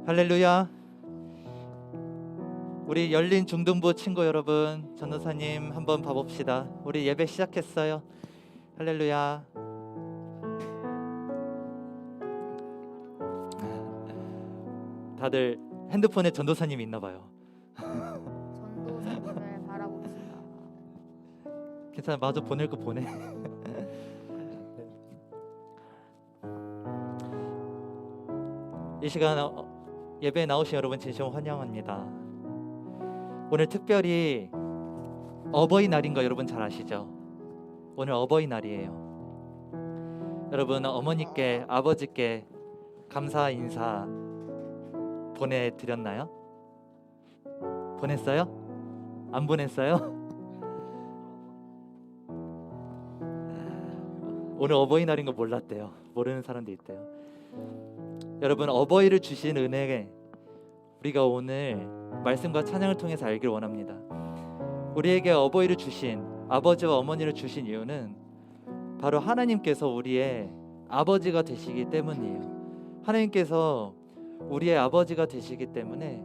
할렐루야. 우리 열린 중등부 친구 여러분, 전도사님 한번 봐봅시다. 우리 예배 시작했어요. 할렐루야. 다들 핸드폰에 전도사님이 있나봐요. 전도사님을 바라봅시다. 괜찮아, 마저 보낼 거 보내. 이 시간 예배에 나오신 여러분 진심 환영합니다. 오늘 특별히 어버이날인 거 여러분 잘 아시죠? 오늘 어버이날이에요. 여러분 어머니께 아버지께 감사 인사 보내드렸나요? 보냈어요? 안 보냈어요? 오늘 어버이날인 거 몰랐대요. 모르는 사람도 있대요. 여러분 어버이를 주신 은혜에 우리가 오늘 말씀과 찬양을 통해서 알기를 원합니다. 우리에게 어버이를 주신 아버지와 어머니를 주신 이유는 바로 하나님께서 우리의 아버지가 되시기 때문이에요. 하나님께서 우리의 아버지가 되시기 때문에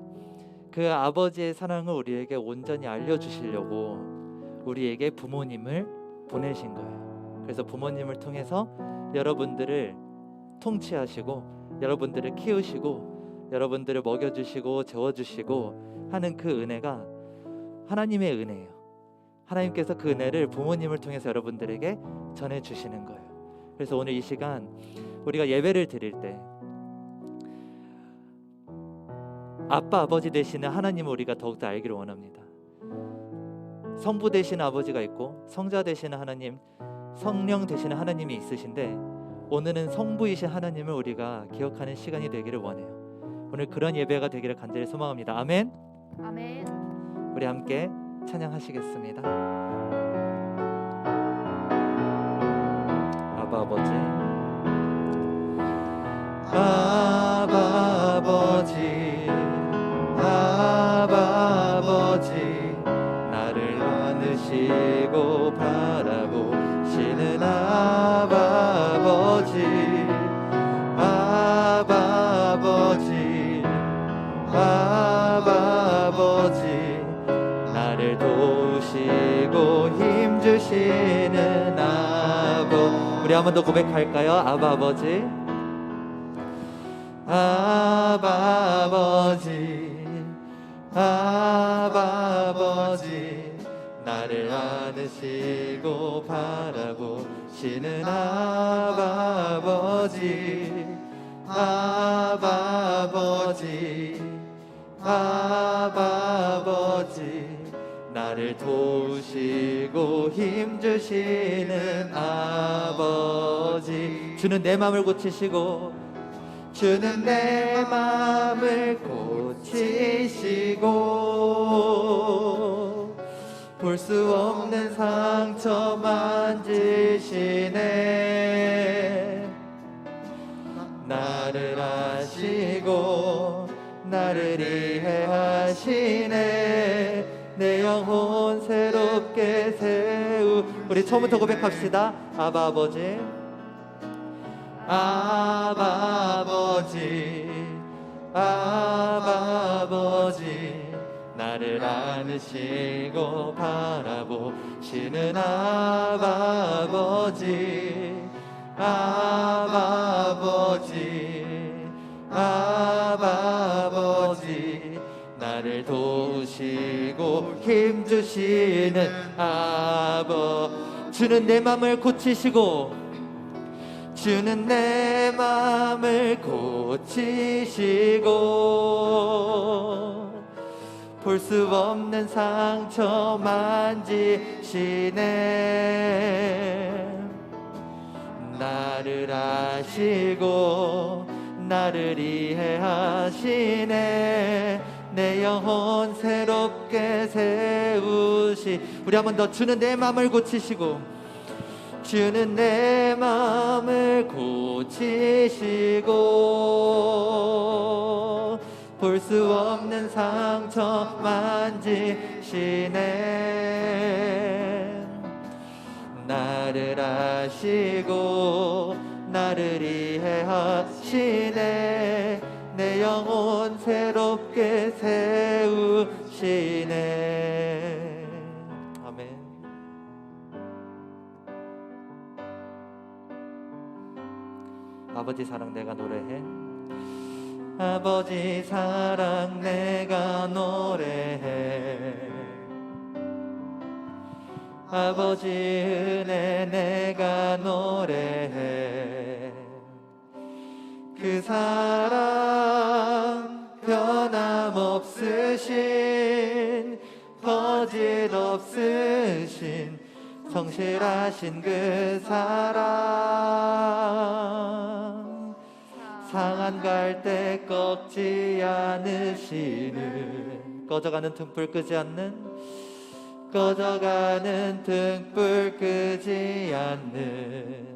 그 아버지의 사랑을 우리에게 온전히 알려주시려고 우리에게 부모님을 보내신 거예요. 그래서 부모님을 통해서 여러분들을 통치하시고 여러분들을 키우시고 여러분들을 먹여주시고 재워주시고 하는 그 은혜가 하나님의 은혜예요. 하나님께서 그 은혜를 부모님을 통해서 여러분들에게 전해주시는 거예요. 그래서 오늘 이 시간 우리가 예배를 드릴 때 아빠 아버지 되시는 하나님을 우리가 더욱더 알기를 원합니다. 성부 되시는 아버지가 있고 성자 되시는 하나님, 성령 되시는 하나님이 있으신데 오늘은 성부이신 하나님을 우리가 기억하는 시간이 되기를 원해요. 오늘 그런 예배가 되기를 간절히 소망합니다. 아멘. 아멘. 우리 함께 찬양하시겠습니다. 아바 아버지, 아바 아버지, 아바 아버지, 나를 안으시고 바라보시는 아바 아버지, 아바 아버지, 아바 아버지, 나를 도우시고 힘주시는 아버. 우리 한 번 더 고백할까요? 아바 아버지, 아바 아버지, 아바 아버지, 나를 안으시고 바라보시는 아바 아버지, 아바 아버지, 아바 아버지, 나를 도우시고 힘주시는 아버지. 주는 내 마음을 고치시고 주는 내 마음을 고치시고 볼 수 없는 상처 만지시네. 나를 아시고 나를 이해하시네. 내 영혼 새롭게 세우. 우리 처음부터 고백합시다. 아바 아버지, 아바 아버지, 아바 아버지, 나를 안으시고 바라보시는 아바 아버지, 아바 아버지, 아바 아버지, 나를 도우시고 힘주시는 아버. 주는 내 맘을 고치시고 주는 내 맘을 고치시고 볼 수 없는 상처 만지시네. 나를 아시고 나를 이해하시네. 내 영혼 새롭게 세우시. 우리 한 번 더. 주는 내 마음을 고치시고 주는 내 마음을 고치시고 볼 수 없는 상처 만지시네. 나를 아시고 나를 이해하시네. 내 영혼 새롭게 세우시네. 아멘. 아버지 사랑 내가 노래해. 아버지 사랑 내가 노래해. 아버지 은혜 내가 노래해. 그 사랑 변함없으신 거짓 없으신 성실하신 그 사랑 상한 갈 때 꺾지 않으시는 꺼져가는 등불 끄지 않는 꺼져가는 등불 끄지 않는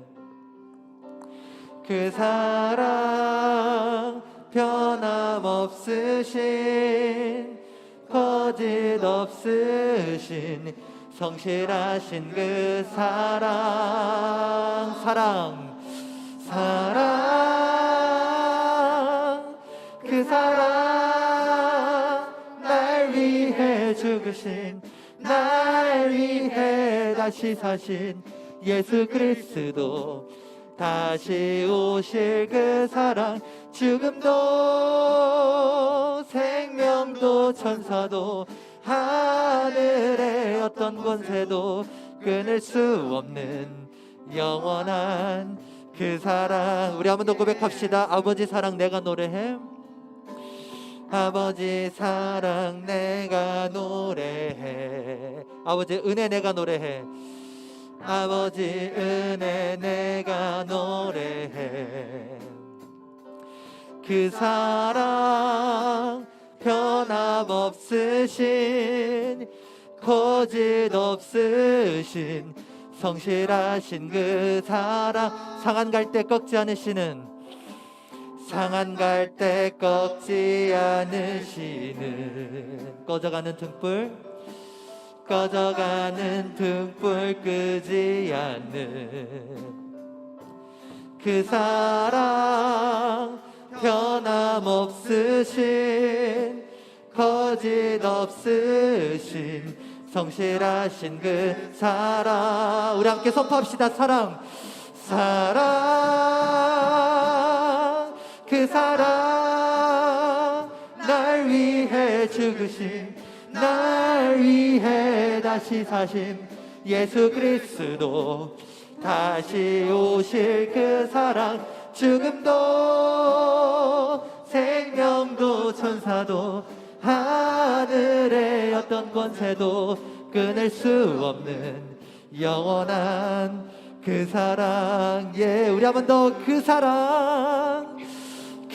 그 사랑 변함없으신 거짓 없으신 성실하신 그 사랑 그 사랑 날 위해 죽으신 날 위해 다시 사신 예수 그리스도 다시 오실 그 사랑 죽음도 생명도 천사도 하늘의 어떤 권세도 끊을 수 없는 영원한 그 사랑. 우리 한 번 더 고백합시다. 아버지 사랑 내가 노래해. 아버지 사랑 내가 노래해. 아버지 은혜 내가 노래해. 아버지 은혜 내가 노래해. 그 사랑 변함없으신 거짓 없으신 성실하신 그 사랑 상한 갈 때 꺾지 않으시는 상한 갈 때 꺾지 않으시는 꺼져가는 등불 끄지 않는 그 사랑 변함없으신 거짓 없으신 성실하신 그 사랑. 우리 함께 선포합시다. 그 사랑 날 위해 죽으신 날 위해 다시 사신 예수 그리스도 다시 오실 그 사랑 죽음도 생명도 천사도 하늘의 어떤 권세도 끊을 수 없는 영원한 그 사랑. 예, 우리 한 번 더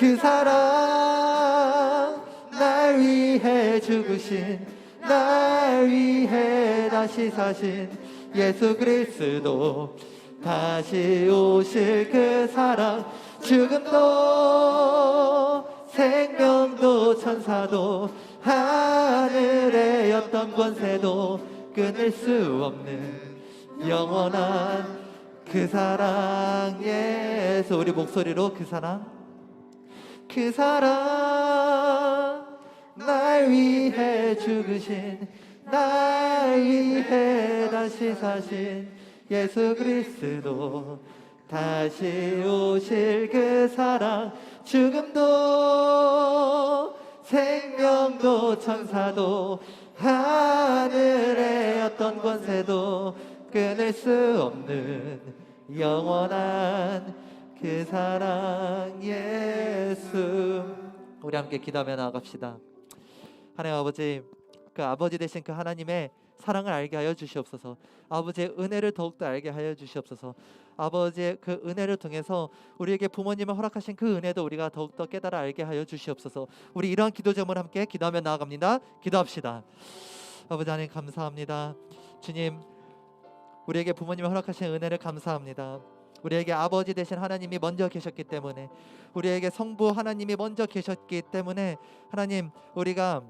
그 사랑 날 위해 죽으신 날 위해 다시 사신 예수 그리스도 다시 오실 그 사랑 죽음도 생명도 천사도 하늘의 어떤 권세도 끊을 수 없는 영원한 그 사랑. 예수 우리 목소리로 그 사랑 날 위해 죽으신 날 위해 다시 사신 예수 그리스도 다시 오실 그 사랑 죽음도 생명도 천사도 하늘의 어떤 권세도 끊을 수 없는 영원한 그 사랑. 예수. 우리 함께 기도하며 나아갑시다. 하나님 아버지, 그 아버지 되신 그 하나님의 사랑을 알게 하여 주시옵소서. 아버지의 은혜를 더욱더 알게 하여 주시옵소서. 아버지의 그 은혜를 통해서 우리에게 부모님을 허락하신 그 은혜도 우리가 더욱더 깨달아 알게 하여 주시옵소서. 우리 이러한 기도 제목을 함께 기도하며 나아갑니다. 기도합시다. 아버지 하나님 감사합니다. 주님, 우리에게 부모님을 허락하신 은혜를 감사합니다. 우리에게 아버지 되신 하나님이 먼저 계셨기 때문에, 우리에게 성부 하나님이 먼저 계셨기 때문에 하나님, 우리가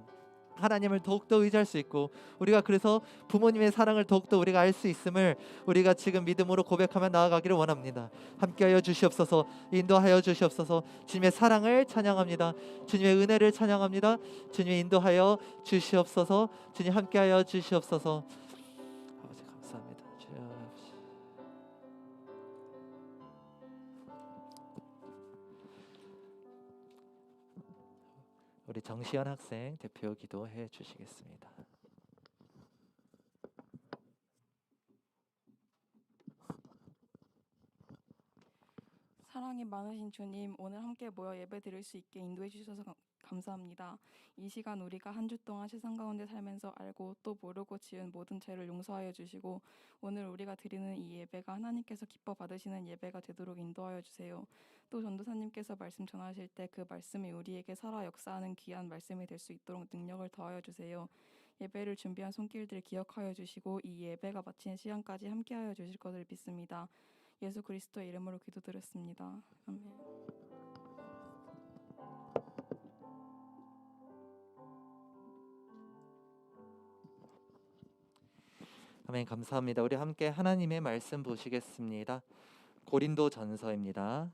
하나님을 더욱더 의지할 수 있고 우리가 그래서 부모님의 사랑을 더욱더 우리가 알 수 있음을 우리가 지금 믿음으로 고백하며 나아가기를 원합니다. 함께하여 주시옵소서. 인도하여 주시옵소서. 주님의 사랑을 찬양합니다. 주님의 은혜를 찬양합니다. 주님 인도하여 주시옵소서. 주님 함께하여 주시옵소서. 아버지 감사합니다. 주여. 우리 정시현 학생 대표 기도해 주시겠습니다. 사랑이 많으신 주님, 오늘 함께 모여 예배 드릴 수 있게 인도해 주셔서 감사합니다. 이 시간 우리가 한 주 동안 세상 가운데 살면서 알고 또 모르고 지은 모든 죄를 용서하여 주시고 오늘 우리가 드리는 이 예배가 하나님께서 기뻐 받으시는 예배가 되도록 인도하여 주세요. 또 전도사님께서 말씀 전하실 때 그 말씀이 우리에게 살아 역사하는 귀한 말씀이 될 수 있도록 능력을 더하여 주세요. 예배를 준비한 손길들 기억하여 주시고 이 예배가 마치는 시간까지 함께하여 주실 것을 믿습니다. 예수 그리스도의 이름으로 기도드렸습니다. 아멘. 아멘. 감사합니다. 우리 함께 하나님의 말씀 보시겠습니다. 고린도전서입니다.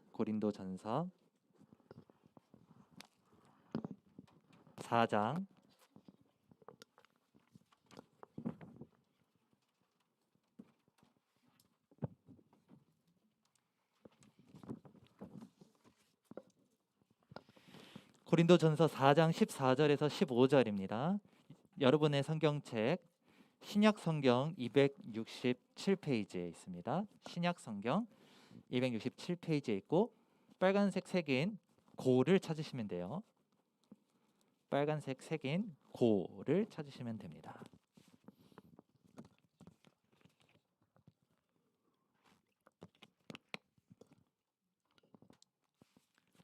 고린도전서 4장 14절에서 15절입니다. 여러분의 성경책 신약 성경 267페이지에 있습니다. 신약 성경 267페이지에 있고 빨간색 색인 고를 찾으시면 돼요. 빨간색 색인 고를 찾으시면 됩니다.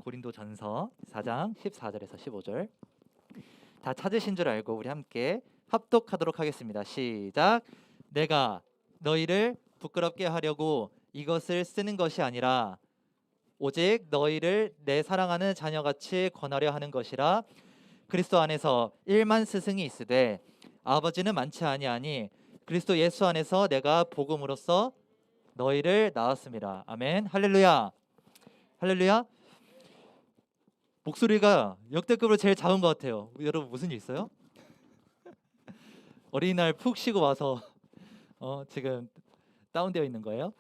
고린도전서 4장 14절에서 15절 다 찾으신 줄 알고 우리 함께 합독하도록 하겠습니다. 시작. 내가 너희를 부끄럽게 하려고 이것을 쓰는 것이 아니라 오직 너희를 내 사랑하는 자녀같이 권하려 하는 것이라. 그리스도 안에서 1만 스승이 있으되 아버지는 많지 아니하니 그리스도 예수 안에서 내가 복음으로써 너희를 낳았습니다. 아멘. 할렐루야. 할렐루야. 목소리가 역대급으로 제일 작은 것 같아요. 여러분 무슨 일 있어요? 어린이날 푹 쉬고 와서 지금 다운되어 있는 거예요?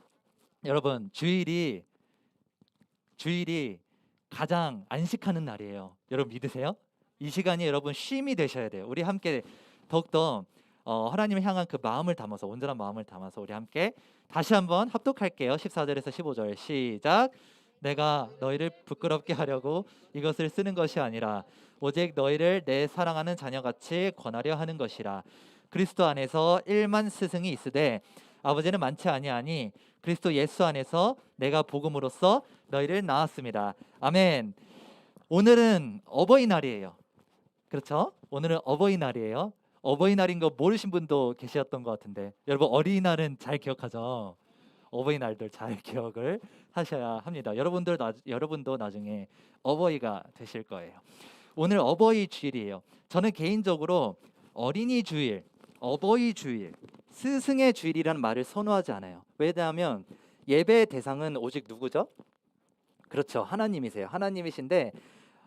여러분 주일이 가장 안식하는 날이에요. 여러분 믿으세요? 이 시간이 여러분 쉼이 되셔야 돼요. 우리 함께 더욱더 하나님을 향한 그 마음을 담아서 온전한 마음을 담아서 우리 함께 다시 한번 합독할게요. 14절에서 15절 시작. 내가 너희를 부끄럽게 하려고 이것을 쓰는 것이 아니라 오직 너희를 내 사랑하는 자녀같이 권하려 하는 것이라. 그리스도 안에서 1만 스승이 있으되 아버지는 많지 아니하니 그리스도 예수 안에서 내가 복음으로써 너희를 낳았습니다. 아멘. 오늘은 어버이날이에요. 그렇죠? 오늘은 어버이날이에요. 어버이날인 거 모르신 분도 계셨던 것 같은데 여러분 어린이날은 잘 기억하죠? 어버이날들 잘 기억을 하셔야 합니다. 여러분도 나중에 어버이가 되실 거예요. 오늘 어버이 주일이에요. 저는 개인적으로 어린이 주일, 어버이 주일, 스승의 주일이라는 말을 선호하지 않아요. 왜냐하면 예배의 대상은 오직 누구죠? 그렇죠. 하나님이세요. 하나님이신데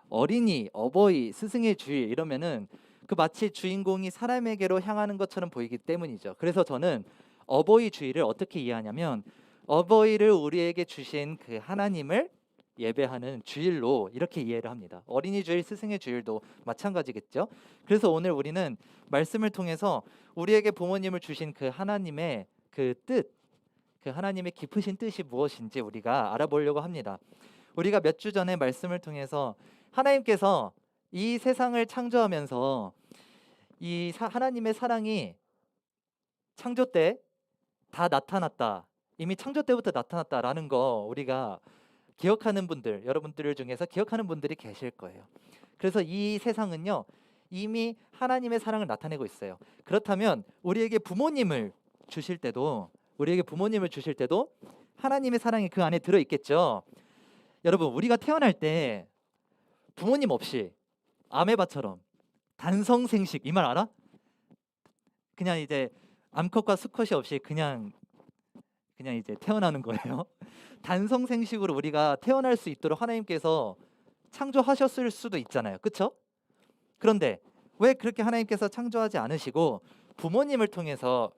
어린이, 어버이, 스승의 주일 이러면은 그 마치 주인공이 사람에게로 향하는 것처럼 보이기 때문이죠. 그래서 저는 어버이 주일을 어떻게 이해하냐면 어버이를 우리에게 주신 그 하나님을 예배하는 주일로 이렇게 이해를 합니다. 어린이 주일, 스승의 주일도 마찬가지겠죠. 그래서 오늘 우리는 말씀을 통해서 우리에게 부모님을 주신 그 하나님의 그 뜻, 그 하나님의 깊으신 뜻이 무엇인지 우리가 알아보려고 합니다. 우리가 몇 주 전에 말씀을 통해서 하나님께서 이 세상을 창조하면서 이 하나님의 사랑이 창조 때 다 나타났다. 이미 창조 때부터 나타났다라는 거 우리가 기억하는 분들, 여러분들 중에서 기억하는 분들이 계실 거예요. 그래서 이 세상은요 이미 하나님의 사랑을 나타내고 있어요. 그렇다면 우리에게 부모님을 주실 때도 하나님의 사랑이 그 안에 들어 있겠죠. 여러분 우리가 태어날 때 부모님 없이 아메바처럼 단성생식 이 말 알아? 그냥 이제 암컷과 수컷이 없이 그냥 이제 태어나는 거예요. 단성생식으로 우리가 태어날 수 있도록 하나님께서 창조하셨을 수도 있잖아요. 그렇죠? 그런데 왜 그렇게 하나님께서 창조하지 않으시고 부모님을 통해서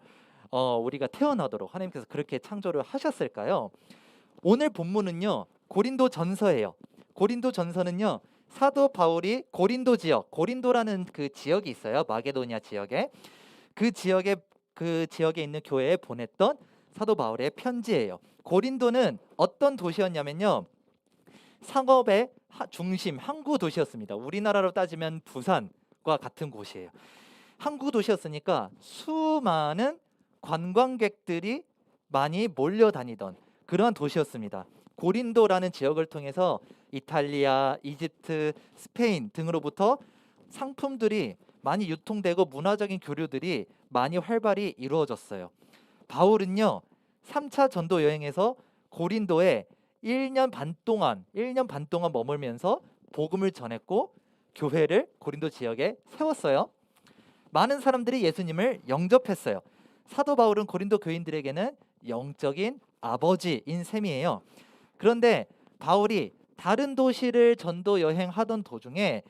우리가 태어나도록 하나님께서 그렇게 창조를 하셨을까요? 오늘 본문은요 고린도 전서예요. 고린도 전서는요 사도 바울이 고린도 지역, 고린도라는 그 지역이 있어요. 마게도니아 지역에 그 지역에 있는 교회에 보냈던 사도 바울의 편지예요. 고린도는 어떤 도시였냐면요 상업의 중심 항구 도시였습니다. 우리나라로 따지면 부산과 같은 곳이에요. 항구 도시였으니까 수많은 관광객들이 많이 몰려다니던 그러한 도시였습니다. 고린도라는 지역을 통해서 이탈리아, 이집트, 스페인 등으로부터 상품들이 많이 유통되고 문화적인 교류들이 많이 활발히 이루어졌어요. 바울은요 3차 전도 여행에서 고린도에 1년 반 동안 머물면서 복음을 전했고 교회를 고린도 지역에 세웠어요. 많은 사람들이 예수님을 영접했어요. 사도 바울은 고린도 교인들에게는 영적인 아버지인 셈이에요. 그런데 바울이 다른 도시를 전도 여행하던 도중에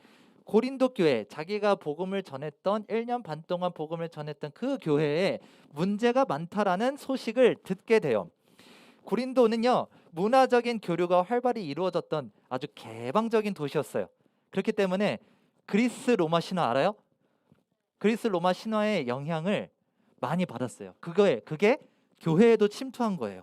고린도 교회, 자기가 복음을 전했던 1년 반 동안 복음을 전했던 그 교회에 문제가 많다라는 소식을 듣게 돼요. 고린도는요 문화적인 교류가 활발히 이루어졌던 아주 개방적인 도시였어요. 그렇기 때문에 그리스 로마 신화 알아요? 그리스 로마 신화의 영향을 많이 받았어요. 그게 교회에도 침투한 거예요.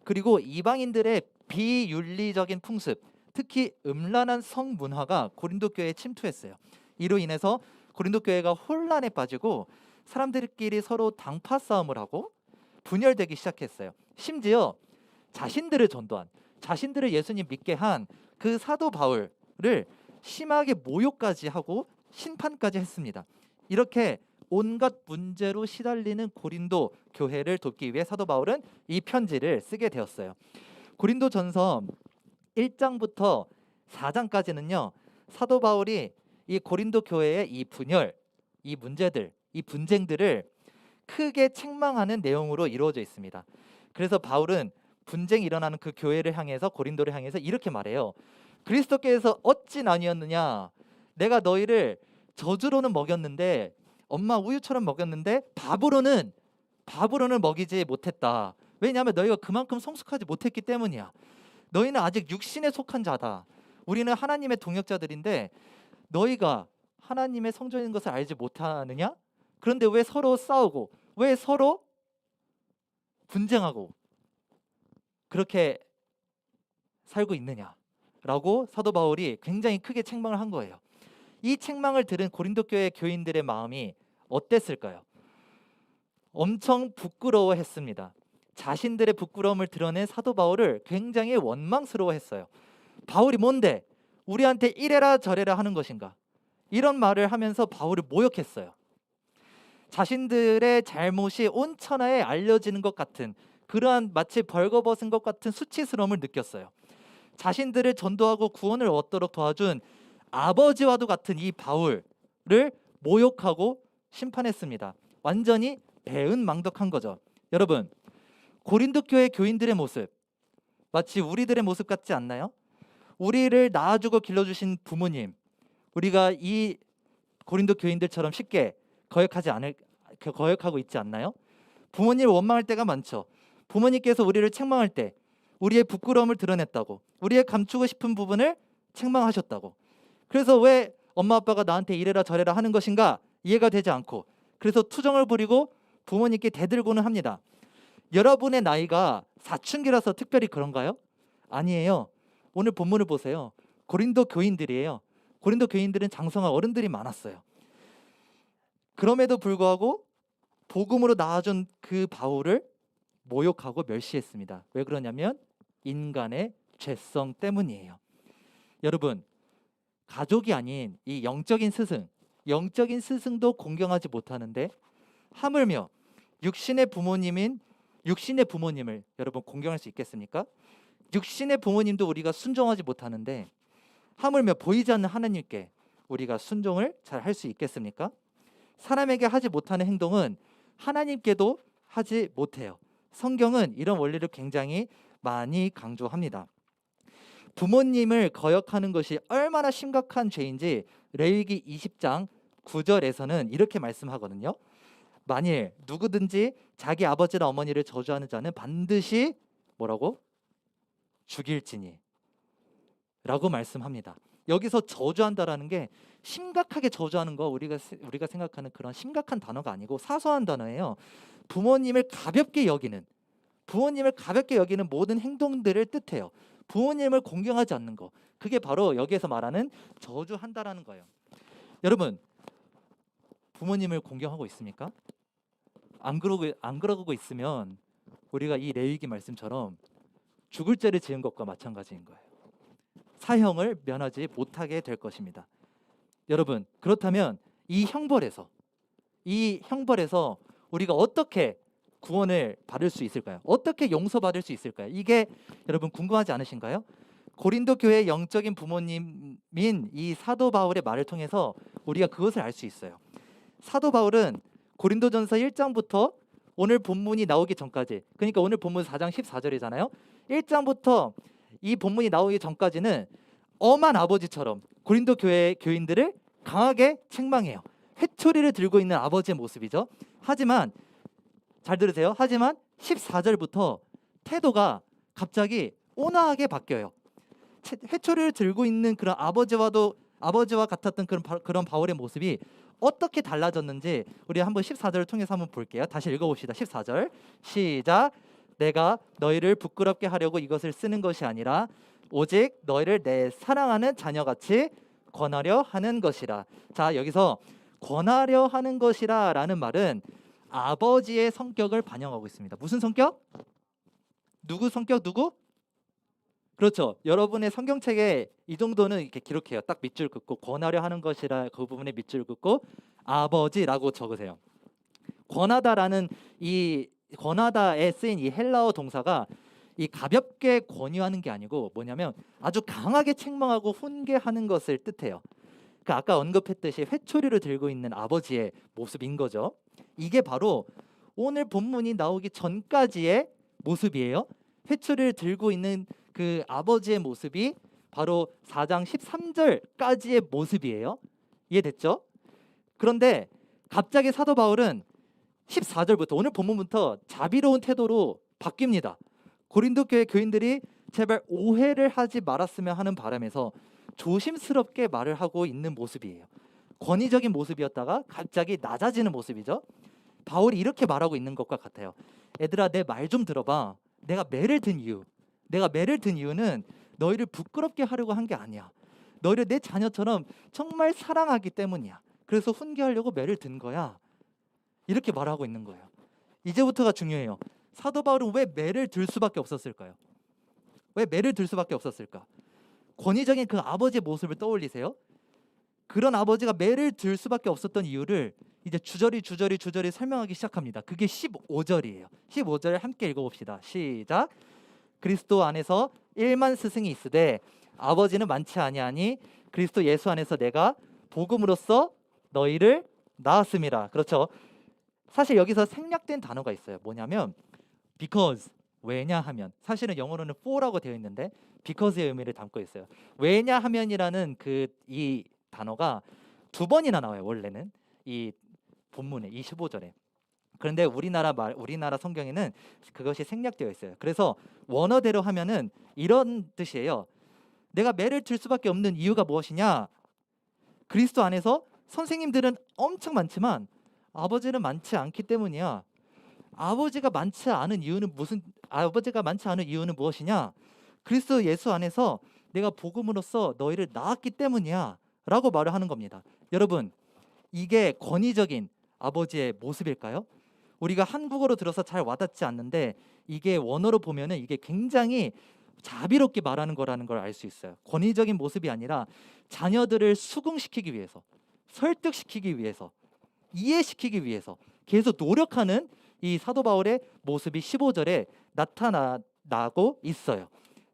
그리고 이방인들의 비윤리적인 풍습, 특히 음란한 성문화가 고린도 교회에 침투했어요. 이로 인해서 고린도 교회가 혼란에 빠지고 사람들끼리 서로 당파 싸움을 하고 분열되기 시작했어요. 심지어 자신들을 전도한, 자신들을 예수님 믿게 한 그 사도 바울을 심하게 모욕까지 하고 심판까지 했습니다. 이렇게 온갖 문제로 시달리는 고린도 교회를 돕기 위해 사도 바울은 이 편지를 쓰게 되었어요. 고린도전서 1장부터 4장까지는요 사도 바울이 이 고린도 교회의 이 분열, 이 문제들, 이 분쟁들을 크게 책망하는 내용으로 이루어져 있습니다. 그래서 바울은 분쟁이 일어나는 그 교회를 향해서, 고린도를 향해서 이렇게 말해요. 그리스도께서 어찌 나뉘었느냐? 내가 너희를 젖으로는 먹였는데, 엄마 우유처럼 먹였는데 밥으로는 먹이지 못했다. 왜냐하면 너희가 그만큼 성숙하지 못했기 때문이야. 너희는 아직 육신에 속한 자다. 우리는 하나님의 동역자들인데 너희가 하나님의 성전인 것을 알지 못하느냐? 그런데 왜 서로 싸우고 왜 서로 분쟁하고 그렇게 살고 있느냐라고 사도 바울이 굉장히 크게 책망을 한 거예요. 이 책망을 들은 고린도 교회 교인들의 마음이 어땠을까요? 엄청 부끄러워했습니다. 자신들의 부끄러움을 드러낸 사도 바울을 굉장히 원망스러워했어요. 바울이 뭔데 우리한테 이래라 저래라 하는 것인가? 이런 말을 하면서 바울을 모욕했어요. 자신들의 잘못이 온 천하에 알려지는 것 같은 그러한 마치 벌거벗은 것 같은 수치스러움을 느꼈어요. 자신들을 전도하고 구원을 얻도록 도와준 아버지와도 같은 이 바울을 모욕하고 심판했습니다. 완전히 배은망덕한 거죠. 여러분, 고린도 교회 교인들의 모습 마치 우리들의 모습 같지 않나요? 우리를 낳아주고 길러주신 부모님, 우리가 이 고린도 교인들처럼 쉽게 거역하고 있지 않나요? 부모님을 원망할 때가 많죠. 부모님께서 우리를 책망할 때 우리의 부끄러움을 드러냈다고, 우리의 감추고 싶은 부분을 책망하셨다고. 그래서 왜 엄마 아빠가 나한테 이래라 저래라 하는 것인가 이해가 되지 않고, 그래서 투정을 부리고 부모님께 대들고는 합니다. 여러분의 나이가 사춘기라서 특별히 그런가요? 아니에요. 오늘 본문을 보세요. 고린도 교인들이에요. 고린도 교인들은 장성한 어른들이 많았어요. 그럼에도 불구하고 복음으로 낳아준 그 바울을 모욕하고 멸시했습니다. 왜 그러냐면 인간의 죄성 때문이에요. 여러분, 가족이 아닌 이 영적인 스승도 공경하지 못하는데 하물며 육신의 부모님을 여러분 공경할 수 있겠습니까? 육신의 부모님도 우리가 순종하지 못하는데 하물며 보이지 않는 하나님께 우리가 순종을 잘 할 수 있겠습니까? 사람에게 하지 못하는 행동은 하나님께도 하지 못해요. 성경은 이런 원리를 굉장히 많이 강조합니다. 부모님을 거역하는 것이 얼마나 심각한 죄인지 레위기 20장 9절에서는 이렇게 말씀하거든요. 만일 누구든지 자기 아버지나 어머니를 저주하는 자는 반드시 뭐라고? 죽일지니 라고 말씀합니다. 여기서 저주한다라는 게 심각하게 저주하는 거 우리가 생각하는 그런 심각한 단어가 아니고 사소한 단어예요. 부모님을 가볍게 여기는 모든 행동들을 뜻해요. 부모님을 공경하지 않는 거, 그게 바로 여기에서 말하는 저주한다라는 거예요. 여러분, 부모님을 공경하고 있습니까? 안 그러고 있으면 우리가 이 레위기 말씀처럼 죽을 죄를 지은 것과 마찬가지인 거예요. 사형을 면하지 못하게 될 것입니다. 여러분, 그렇다면 이 형벌에서 우리가 어떻게 구원을 받을 수 있을까요? 어떻게 용서받을 수 있을까요? 이게 여러분 궁금하지 않으신가요? 고린도 교회의 영적인 부모님인 이 사도 바울의 말을 통해서 우리가 그것을 알 수 있어요. 사도 바울은 고린도전서 1장부터 오늘 본문이 나오기 전까지, 그러니까 오늘 본문 4장 14절이잖아요. 1장부터 이 본문이 나오기 전까지는 엄한 아버지처럼 고린도 교회 교인들을 강하게 책망해요. 회초리를 들고 있는 아버지의 모습이죠. 하지만 잘 들으세요. 하지만 14절부터 태도가 갑자기 온화하게 바뀌어요. 회초리를 들고 있는 그런 아버지와 같았던 그런 바울의 모습이 어떻게 달라졌는지 우리 한번 14절을 통해서 한번 볼게요. 다시 읽어봅시다. 14절 시작. 내가 너희를 부끄럽게 하려고 이것을 쓰는 것이 아니라 오직 너희를 내 사랑하는 자녀같이 권하려 하는 것이라. 자, 여기서 권하려 하는 것이라 라는 말은 아버지의 성격을 반영하고 있습니다. 무슨 성격? 누구 성격? 누구? 그렇죠. 여러분의 성경책에 이 정도는 이렇게 기록해요. 딱 밑줄 긋고 권하려 하는 것이라 그 부분에 밑줄 긋고 아버지라고 적으세요. 권하다라는 이 권하다에 쓰인 이 헬라어 동사가 이 가볍게 권유하는 게 아니고 뭐냐면 아주 강하게 책망하고 훈계하는 것을 뜻해요. 그러니까 아까 언급했듯이 회초리를 들고 있는 아버지의 모습인 거죠. 이게 바로 오늘 본문이 나오기 전까지의 모습이에요. 회초리를 들고 있는 그 아버지의 모습이 바로 4장 13절까지의 모습이에요. 이해됐죠? 그런데 갑자기 사도 바울은 14절부터 오늘 본문부터 자비로운 태도로 바뀝니다. 고린도 교회 교인들이 제발 오해를 하지 말았으면 하는 바람에서 조심스럽게 말을 하고 있는 모습이에요. 권위적인 모습이었다가 갑자기 낮아지는 모습이죠. 바울이 이렇게 말하고 있는 것과 같아요. 얘들아, 내 말 좀 들어봐. 내가 매를 든 이유는 너희를 부끄럽게 하려고 한 게 아니야. 너희를 내 자녀처럼 정말 사랑하기 때문이야. 그래서 훈계하려고 매를 든 거야. 이렇게 말하고 있는 거예요. 이제부터가 중요해요. 사도 바울은 왜 매를 들 수밖에 없었을까요? 왜 매를 들 수밖에 없었을까? 권위적인 그 아버지의 모습을 떠올리세요. 그런 아버지가 매를 들 수밖에 없었던 이유를 이제 주저리 설명하기 시작합니다. 그게 15절이에요. 15절 함께 읽어봅시다. 시작. 그리스도 안에서 1만 스승이 있으되 아버지는 많지 아니하니 그리스도 예수 안에서 내가 복음으로써 너희를 낳았음이라. 그렇죠. 사실 여기서 생략된 단어가 있어요. 뭐냐면 because, 왜냐하면. 사실은 영어로는 for라고 되어 있는데 because의 의미를 담고 있어요. 왜냐하면이라는 이 단어가 두 번이나 나와요. 원래는 이 본문에 25절에. 그런데 우리나라 성경에는 그것이 생략되어 있어요. 그래서 원어대로 하면은 이런 뜻이에요. 내가 매를 들 수밖에 없는 이유가 무엇이냐? 그리스도 안에서 선생님들은 엄청 많지만 아버지는 많지 않기 때문이야. 아버지가 많지 않은 이유는 무엇이냐? 그리스도 예수 안에서 내가 복음으로써 너희를 낳았기 때문이야 라고 말을 하는 겁니다. 여러분, 이게 권위적인 아버지의 모습일까요? 우리가 한국어로 들어서 잘 와닿지 않는데 이게 원어로 보면은 이게 굉장히 자비롭게 말하는 거라는 걸 알 수 있어요. 권위적인 모습이 아니라 자녀들을 수긍시키기 위해서, 설득시키기 위해서, 이해시키기 위해서 계속 노력하는 이 사도 바울의 모습이 15절에 나타나고 있어요.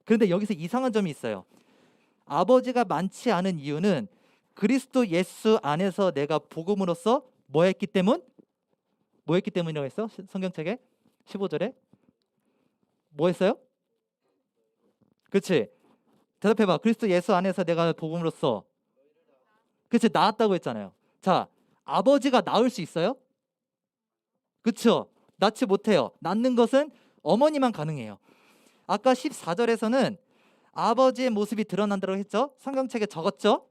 그런데 여기서 이상한 점이 있어요. 아버지가 많지 않은 이유는 그리스도 예수 안에서 내가 복음으로써 뭐 했기 때문이라고 했어? 성경책에 15절에 뭐 했어요? 그렇지. 대답해봐. 그리스도 예수 안에서 내가 복음으로써 그렇지 낳았다고 했잖아요. 자, 아버지가 낳을 수 있어요? 그렇죠. 낳지 못해요. 낳는 것은 어머니만 가능해요. 아까 14절에서는 아버지의 모습이 드러난다고 했죠. 성경책에 적었죠.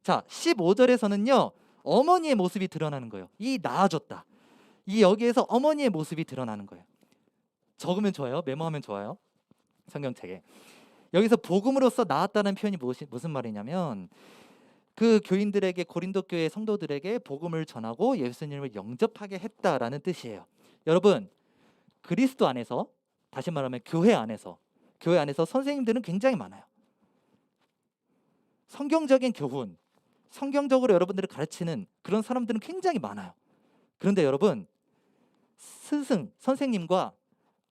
자, 15절에서는요 어머니의 모습이 드러나는 거예요. 이 낳아줬다. 이 여기에서 어머니의 모습이 드러나는 거예요. 적으면 좋아요. 메모하면 좋아요. 성경책에 여기서 복음으로써 낳았다는 표현이 무슨 말이냐면 그 교인들에게 고린도 교회 성도들에게 복음을 전하고 예수님을 영접하게 했다라는 뜻이에요. 여러분 그리스도 안에서 다시 말하면 교회 안에서 선생님들은 굉장히 많아요. 성경적인 교훈, 성경적으로 여러분들을 가르치는 그런 사람들은 굉장히 많아요. 그런데 여러분 스승, 선생님과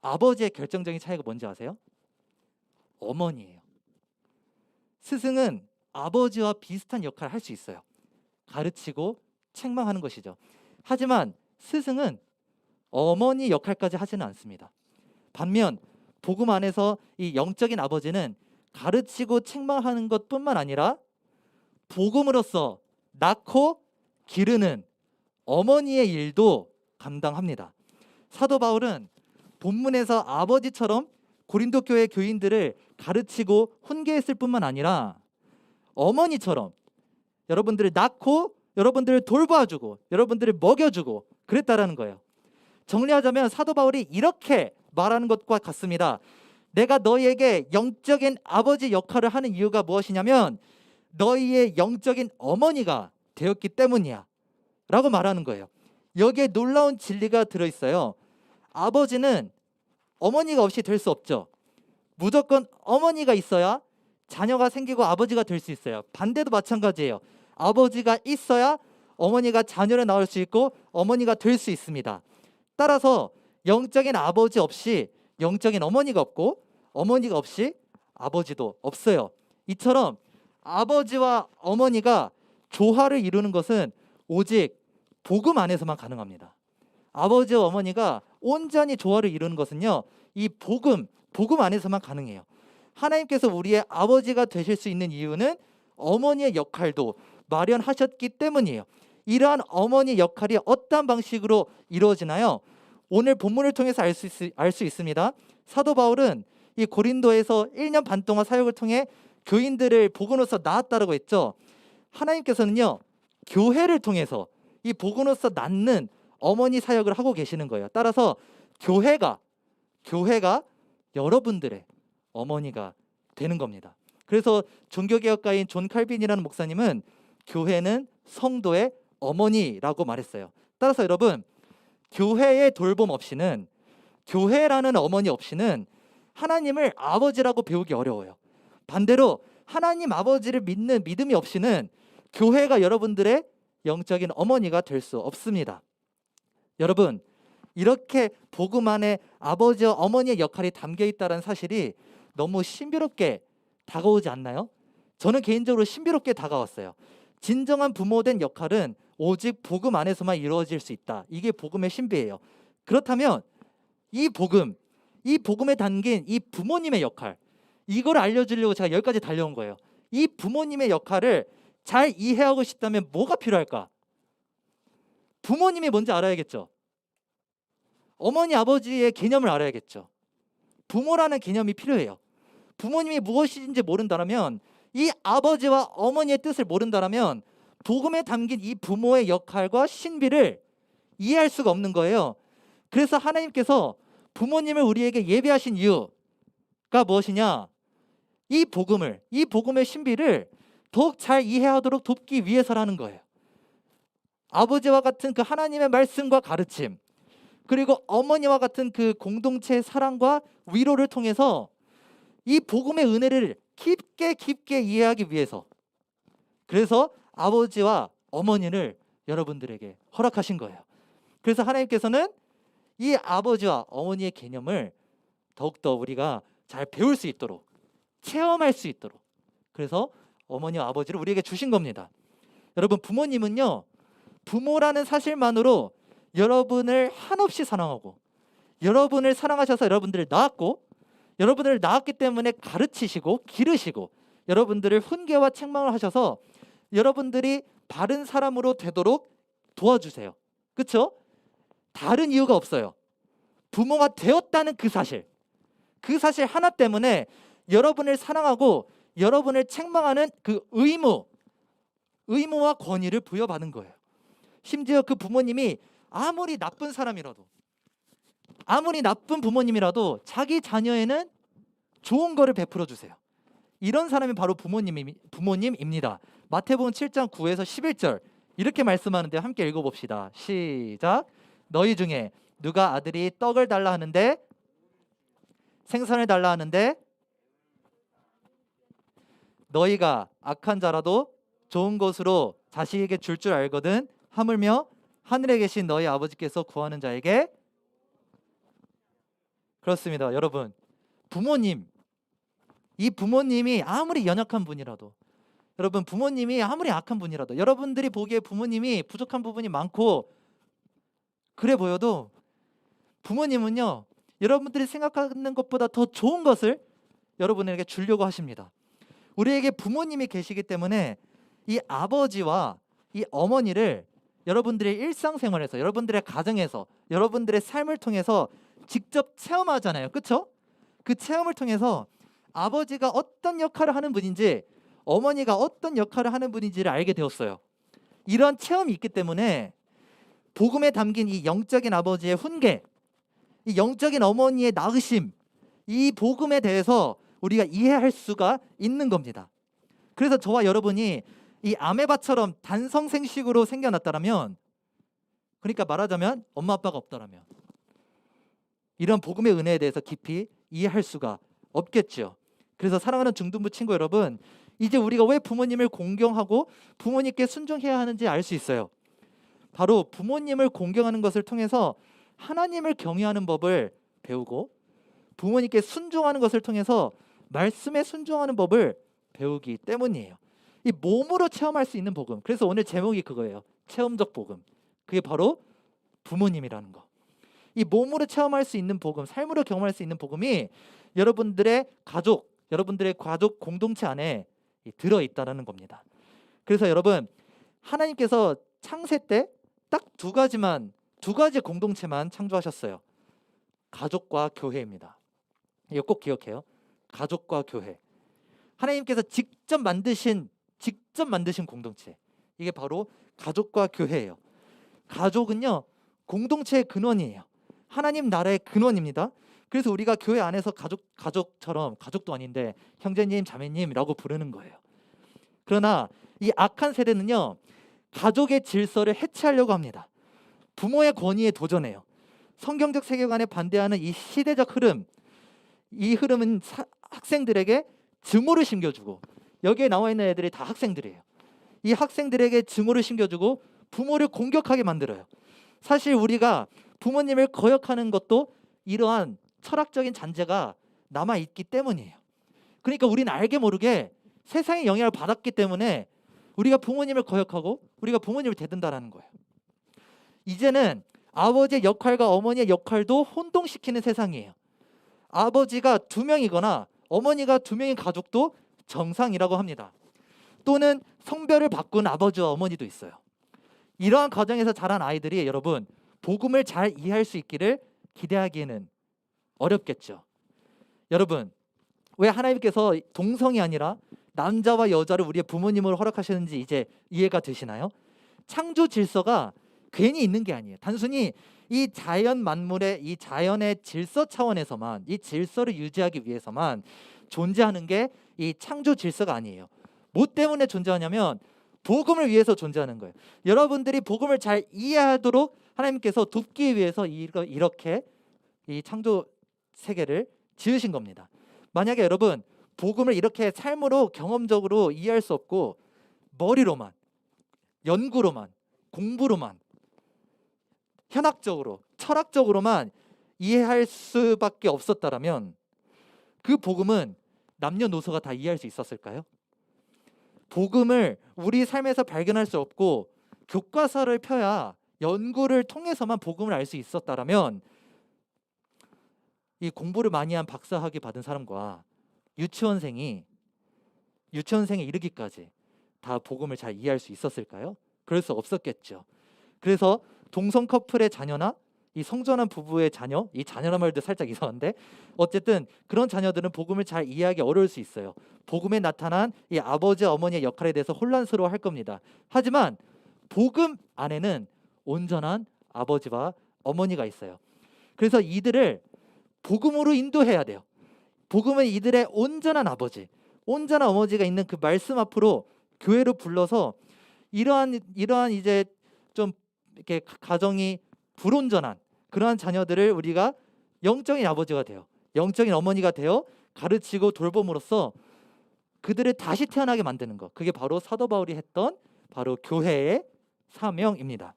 아버지의 결정적인 차이가 뭔지 아세요? 어머니예요. 스승은 아버지와 비슷한 역할을 할 수 있어요. 가르치고 책망하는 것이죠. 하지만 스승은 어머니 역할까지 하지는 않습니다. 반면 복음 안에서 이 영적인 아버지는 가르치고 책망하는 것뿐만 아니라 복음으로써 낳고 기르는 어머니의 일도 감당합니다. 사도 바울은 본문에서 아버지처럼 고린도 교회 교인들을 가르치고 훈계했을 뿐만 아니라 어머니처럼 여러분들을 낳고 여러분들을 돌봐주고 여러분들을 먹여주고 그랬다라는 거예요. 정리하자면 사도 바울이 이렇게 말하는 것과 같습니다. 내가 너희에게 영적인 아버지 역할을 하는 이유가 무엇이냐면 너희의 영적인 어머니가 되었기 때문이야 라고 말하는 거예요. 여기에 놀라운 진리가 들어있어요. 아버지는 어머니가 없이 될 수 없죠. 무조건 어머니가 있어야 자녀가 생기고 아버지가 될 수 있어요. 반대도 마찬가지예요. 아버지가 있어야 어머니가 자녀를 낳을 수 있고 어머니가 될 수 있습니다. 따라서 영적인 아버지 없이 영적인 어머니가 없고 어머니가 없이 아버지도 없어요. 이처럼 아버지와 어머니가 조화를 이루는 것은 오직 복음 안에서만 가능합니다. 아버지와 어머니가 온전히 조화를 이루는 것은요 이 복음 안에서만 가능해요. 하나님께서 우리의 아버지가 되실 수 있는 이유는 어머니의 역할도 마련하셨기 때문이에요. 이러한 어머니 역할이 어떤 방식으로 이루어지나요? 오늘 본문을 통해서 알 수 있습니다. 사도 바울은 이 고린도에서 1년 반 동안 사역을 통해 교인들을 복음으로써 낳았다라고 했죠. 하나님께서는요 교회를 통해서 이 복음으로써 낳는 어머니 사역을 하고 계시는 거예요. 따라서 교회가 여러분들의 어머니가 되는 겁니다. 그래서 종교개혁가인 존 칼빈이라는 목사님은 교회는 성도의 어머니라고 말했어요. 따라서 여러분 교회의 돌봄 없이는 교회라는 어머니 없이는 하나님을 아버지라고 배우기 어려워요. 반대로 하나님 아버지를 믿는 믿음이 없이는 교회가 여러분들의 영적인 어머니가 될 수 없습니다. 여러분 이렇게 복음 안에 아버지와 어머니의 역할이 담겨 있다는 사실이 너무 신비롭게 다가오지 않나요? 저는 개인적으로 신비롭게 다가왔어요. 진정한 부모된 역할은 오직 복음 안에서만 이루어질 수 있다. 이게 복음의 신비예요. 그렇다면 이 복음에 담긴 이 부모님의 역할, 이걸 알려주려고 제가 여기까지 달려온 거예요. 이 부모님의 역할을 잘 이해하고 싶다면 뭐가 필요할까? 부모님이 뭔지 알아야겠죠. 어머니 아버지의 개념을 알아야겠죠. 부모라는 개념이 필요해요. 부모님이 무엇인지 모른다면, 이 아버지와 어머니의 뜻을 모른다면 복음에 담긴 이 부모의 역할과 신비를 이해할 수가 없는 거예요. 그래서 하나님께서 부모님을 우리에게 예비하신 이유가 무엇이냐? 이 복음의 신비를 더욱 잘 이해하도록 돕기 위해서라는 거예요. 아버지와 같은 그 하나님의 말씀과 가르침, 그리고 어머니와 같은 그 공동체의 사랑과 위로를 통해서 이 복음의 은혜를 깊게 이해하기 위해서, 그래서 아버지와 어머니를 여러분들에게 허락하신 거예요. 그래서 하나님께서는 이 아버지와 어머니의 개념을 더욱더 우리가 잘 배울 수 있도록, 체험할 수 있도록, 그래서 어머니와 아버지를 우리에게 주신 겁니다. 여러분 부모님은요, 부모라는 사실만으로 여러분을 한없이 사랑하고 여러분을 사랑하셔서 여러분들을 낳았고 여러분을 낳았기 때문에 가르치시고 기르시고 여러분들을 훈계와 책망을 하셔서 여러분들이 바른 사람으로 되도록 도와주세요. 그렇죠? 다른 이유가 없어요. 부모가 되었다는 그 사실 하나 때문에 여러분을 사랑하고 여러분을 책망하는 그 의무와 권위를 부여받은 거예요. 심지어 그 부모님이 아무리 나쁜 사람이라도 아무리 나쁜 부모님이라도 자기 자녀에는 좋은 거를 베풀어 주세요. 이런 사람이 바로 부모님입니다. 마태복음 7장 9에서 11절 이렇게 말씀하는데 함께 읽어봅시다. 시작. 너희 중에 누가 아들이 떡을 달라 하는데 생선을 달라 하는데 너희가 악한 자라도 좋은 것으로 자식에게 줄 줄 알거든 하물며 하늘에 계신 너희 아버지께서 구하는 자에게. 그렇습니다. 여러분 이 부모님이 아무리 연약한 분이라도 여러분 부모님이 아무리 악한 분이라도 여러분들이 보기에 부모님이 부족한 부분이 많고 그래 보여도 부모님은요 여러분들이 생각하는 것보다 더 좋은 것을 여러분에게 주려고 하십니다. 우리에게 부모님이 계시기 때문에 이 아버지와 이 어머니를 여러분들의 일상생활에서 여러분들의 가정에서 여러분들의 삶을 통해서 직접 체험하잖아요. 그렇죠? 그 체험을 통해서 아버지가 어떤 역할을 하는 분인지 어머니가 어떤 역할을 하는 분인지를 알게 되었어요. 이런 체험이 있기 때문에 복음에 담긴 이 영적인 아버지의 훈계, 이 영적인 어머니의 낳으심, 이 복음에 대해서 우리가 이해할 수가 있는 겁니다. 그래서 저와 여러분이 이 아메바처럼 단성생식으로 생겨났다라면, 그러니까 말하자면 엄마 아빠가 없다라면 이런 복음의 은혜에 대해서 깊이 이해할 수가 없겠죠. 그래서 사랑하는 중등부 친구 여러분, 이제 우리가 왜 부모님을 공경하고 부모님께 순종해야 하는지 알 수 있어요. 바로 부모님을 공경하는 것을 통해서 하나님을 경외하는 법을 배우고 부모님께 순종하는 것을 통해서 말씀에 순종하는 법을 배우기 때문이에요. 이 몸으로 체험할 수 있는 복음. 그래서 오늘 제목이 그거예요. 체험적 복음. 그게 바로 부모님이라는 거. 이 몸으로 체험할 수 있는 복음, 삶으로 경험할 수 있는 복음이 여러분들의 가족 공동체 안에 들어있다는 겁니다. 그래서 여러분 하나님께서 창세 때 딱 두 가지 공동체만 창조하셨어요. 가족과 교회입니다. 이거 꼭 기억해요. 가족과 교회. 하나님께서 직접 만드신 공동체. 이게 바로 가족과 교회예요. 가족은요 공동체의 근원이에요. 하나님 나라의 근원입니다. 그래서 우리가 교회 안에서 가족처럼 가족도 아닌데 형제님 자매님이라고 부르는 거예요. 그러나 이 악한 세대는요 가족의 질서를 해체하려고 합니다. 부모의 권위에 도전해요. 성경적 세계관에 반대하는 이 시대적 흐름, 이 흐름은 학생들에게 증오를 심겨주고, 여기에 나와 있는 애들이 다 학생들이에요. 이 학생들에게 증오를 심겨주고 부모를 공격하게 만들어요. 사실 우리가 부모님을 거역하는 것도 이러한 철학적인 잔재가 남아있기 때문이에요. 그러니까 우리는 알게 모르게 세상의 영향을 받았기 때문에 우리가 부모님을 거역하고 우리가 부모님을 대든다라는 거예요. 이제는 아버지의 역할과 어머니의 역할도 혼동시키는 세상이에요. 아버지가 2명이거나 어머니가 2명인 가족도 정상이라고 합니다. 또는 성별을 바꾼 아버지와 어머니도 있어요. 이러한 가정에서 자란 아이들이 여러분 복음을 잘 이해할 수 있기를 기대하기에는 어렵겠죠. 여러분 왜 하나님께서 동성이 아니라 남자와 여자를 우리의 부모님으로 허락하셨는지 이제 이해가 되시나요? 창조 질서가 괜히 있는 게 아니에요. 단순히 이 자연 만물의 이 자연의 질서 차원에서만 이 질서를 유지하기 위해서만 존재하는 게 이 창조 질서가 아니에요. 뭐 때문에 존재하냐면 복음을 위해서 존재하는 거예요. 여러분들이 복음을 잘 이해하도록 하나님께서 돕기 위해서 이렇게 이 창조 세계를 지으신 겁니다. 만약에 여러분 복음을 이렇게 삶으로 경험적으로 이해할 수 없고 머리로만, 연구로만, 공부로만, 현학적으로, 철학적으로만 이해할 수밖에 없었다라면 그 복음은 남녀노소가 다 이해할 수 있었을까요? 복음을 우리 삶에서 발견할 수 없고 교과서를 펴야 연구를 통해서만 복음을 알 수 있었다라면 이 공부를 많이 한 박사학위 받은 사람과 유치원생이 유치원생에 이르기까지 다 복음을 잘 이해할 수 있었을까요? 그럴 수 없었겠죠. 그래서 동성 커플의 자녀나 이 성전환 부부의 자녀, 이 자녀란 말도 살짝 이상한데 어쨌든 그런 자녀들은 복음을 잘 이해하기 어려울 수 있어요. 복음에 나타난 이 아버지 어머니의 역할에 대해서 혼란스러워할 겁니다. 하지만 복음 안에는 온전한 아버지와 어머니가 있어요. 그래서 이들을 복음으로 인도해야 돼요. 복음은 이들의 온전한 아버지, 온전한 어머니가 있는 그 말씀 앞으로 교회로 불러서 이러한 이제 좀 이렇게 가정이 불온전한 그러한 자녀들을 우리가 영적인 아버지가 되어 영적인 어머니가 되어 가르치고 돌봄으로써 그들을 다시 태어나게 만드는 것. 그게 바로 사도 바울이 했던 바로 교회의 사명입니다.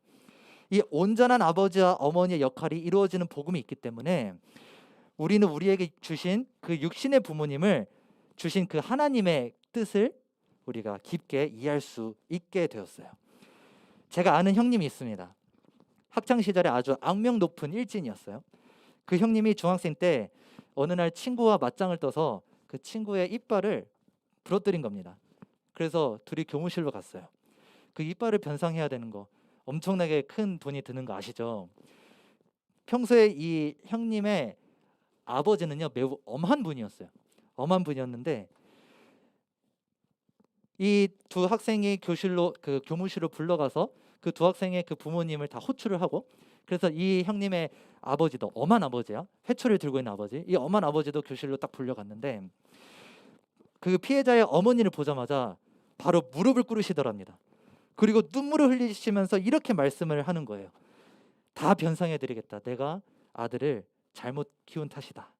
이 온전한 아버지와 어머니의 역할이 이루어지는 복음이 있기 때문에 우리는 우리에게 주신 그 육신의 부모님을 주신 그 하나님의 뜻을 우리가 깊게 이해할 수 있게 되었어요. 제가 아는 형님이 있습니다. 학창 시절에 아주 악명 높은 일진이었어요. 그 형님이 중학생 때 어느 날 친구와 맞짱을 떠서 그 친구의 이빨을 부러뜨린 겁니다. 그래서 둘이 교무실로 갔어요. 그 이빨을 변상해야 되는 거 엄청나게 큰 돈이 드는 거 아시죠? 평소에 이 형님의 아버지는요 매우 엄한 분이었어요. 엄한 분이었는데 이 두 학생이 그 교무실로 불러가서 그 두 학생의 그 부모님을 다 호출을 하고 그래서 이 형님의 아버지도 엄한 아버지야. 회초리를 들고 있는 아버지. 이 엄한 아버지도 교실로 딱 불려갔는데 그 피해자의 어머니를 보자마자 바로 무릎을 꿇으시더랍니다. 그리고 눈물을 흘리시면서 이렇게 말씀을 하는 거예요. 다 변상해드리겠다. 내가 아들을 잘못 키운 탓이다.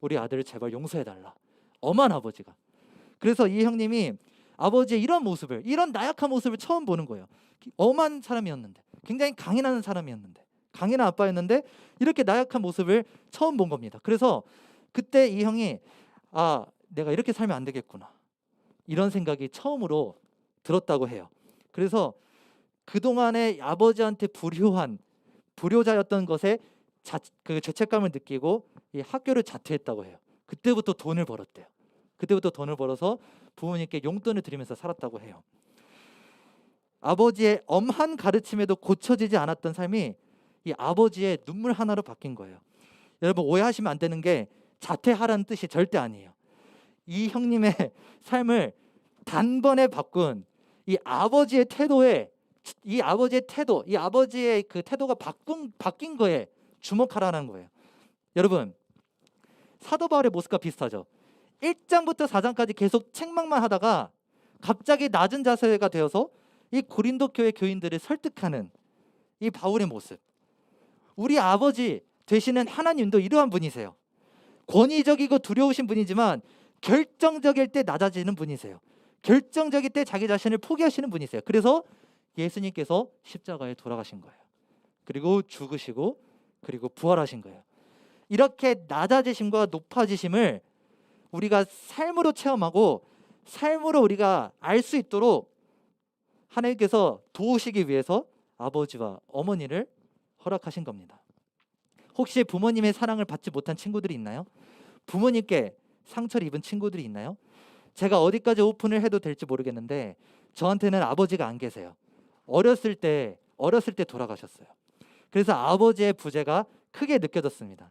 우리 아들을 제발 용서해달라. 엄한 아버지가. 그래서 이 형님이 아버지의 이런 모습을, 이런 나약한 모습을 처음 보는 거예요. 엄한 사람이었는데, 굉장히 강인한 사람이었는데, 강인한 아빠였는데 이렇게 나약한 모습을 처음 본 겁니다. 그래서 그때 이 형이 내가 이렇게 살면 안 되겠구나. 이런 생각이 처음으로 들었다고 해요. 그래서 그동안에 아버지한테 불효자였던 것에 그 죄책감을 느끼고 이 학교를 자퇴했다고 해요. 그때부터 돈을 벌었대요. 그때부터 돈을 벌어서 부모님께 용돈을 드리면서 살았다고 해요. 아버지의 엄한 가르침에도 고쳐지지 않았던 삶이 이 아버지의 눈물 하나로 바뀐 거예요. 여러분 오해하시면 안 되는 게 자퇴하라는 뜻이 절대 아니에요. 이 형님의 삶을 단번에 바꾼 이 아버지의 태도에 이 아버지의 그 태도가 바뀐 거에 주목하라는 거예요. 여러분 사도 바울의 모습과 비슷하죠. 1장부터 4장까지 계속 책망만 하다가 갑자기 낮은 자세가 되어서 이 고린도 교회 교인들을 설득하는 이 바울의 모습. 우리 아버지 되시는 하나님도 이러한 분이세요. 권위적이고 두려우신 분이지만 결정적일 때 낮아지는 분이세요. 결정적일 때 자기 자신을 포기하시는 분이세요. 그래서 예수님께서 십자가에 돌아가신 거예요. 그리고 죽으시고 그리고 부활하신 거예요. 이렇게 낮아지심과 높아지심을 우리가 삶으로 체험하고 삶으로 우리가 알 수 있도록 하나님께서 도우시기 위해서 아버지와 어머니를 허락하신 겁니다. 혹시 부모님의 사랑을 받지 못한 친구들이 있나요? 부모님께 상처를 입은 친구들이 있나요? 제가 어디까지 오픈을 해도 될지 모르겠는데 저한테는 아버지가 안 계세요. 어렸을 때 돌아가셨어요. 그래서 아버지의 부재가 크게 느껴졌습니다.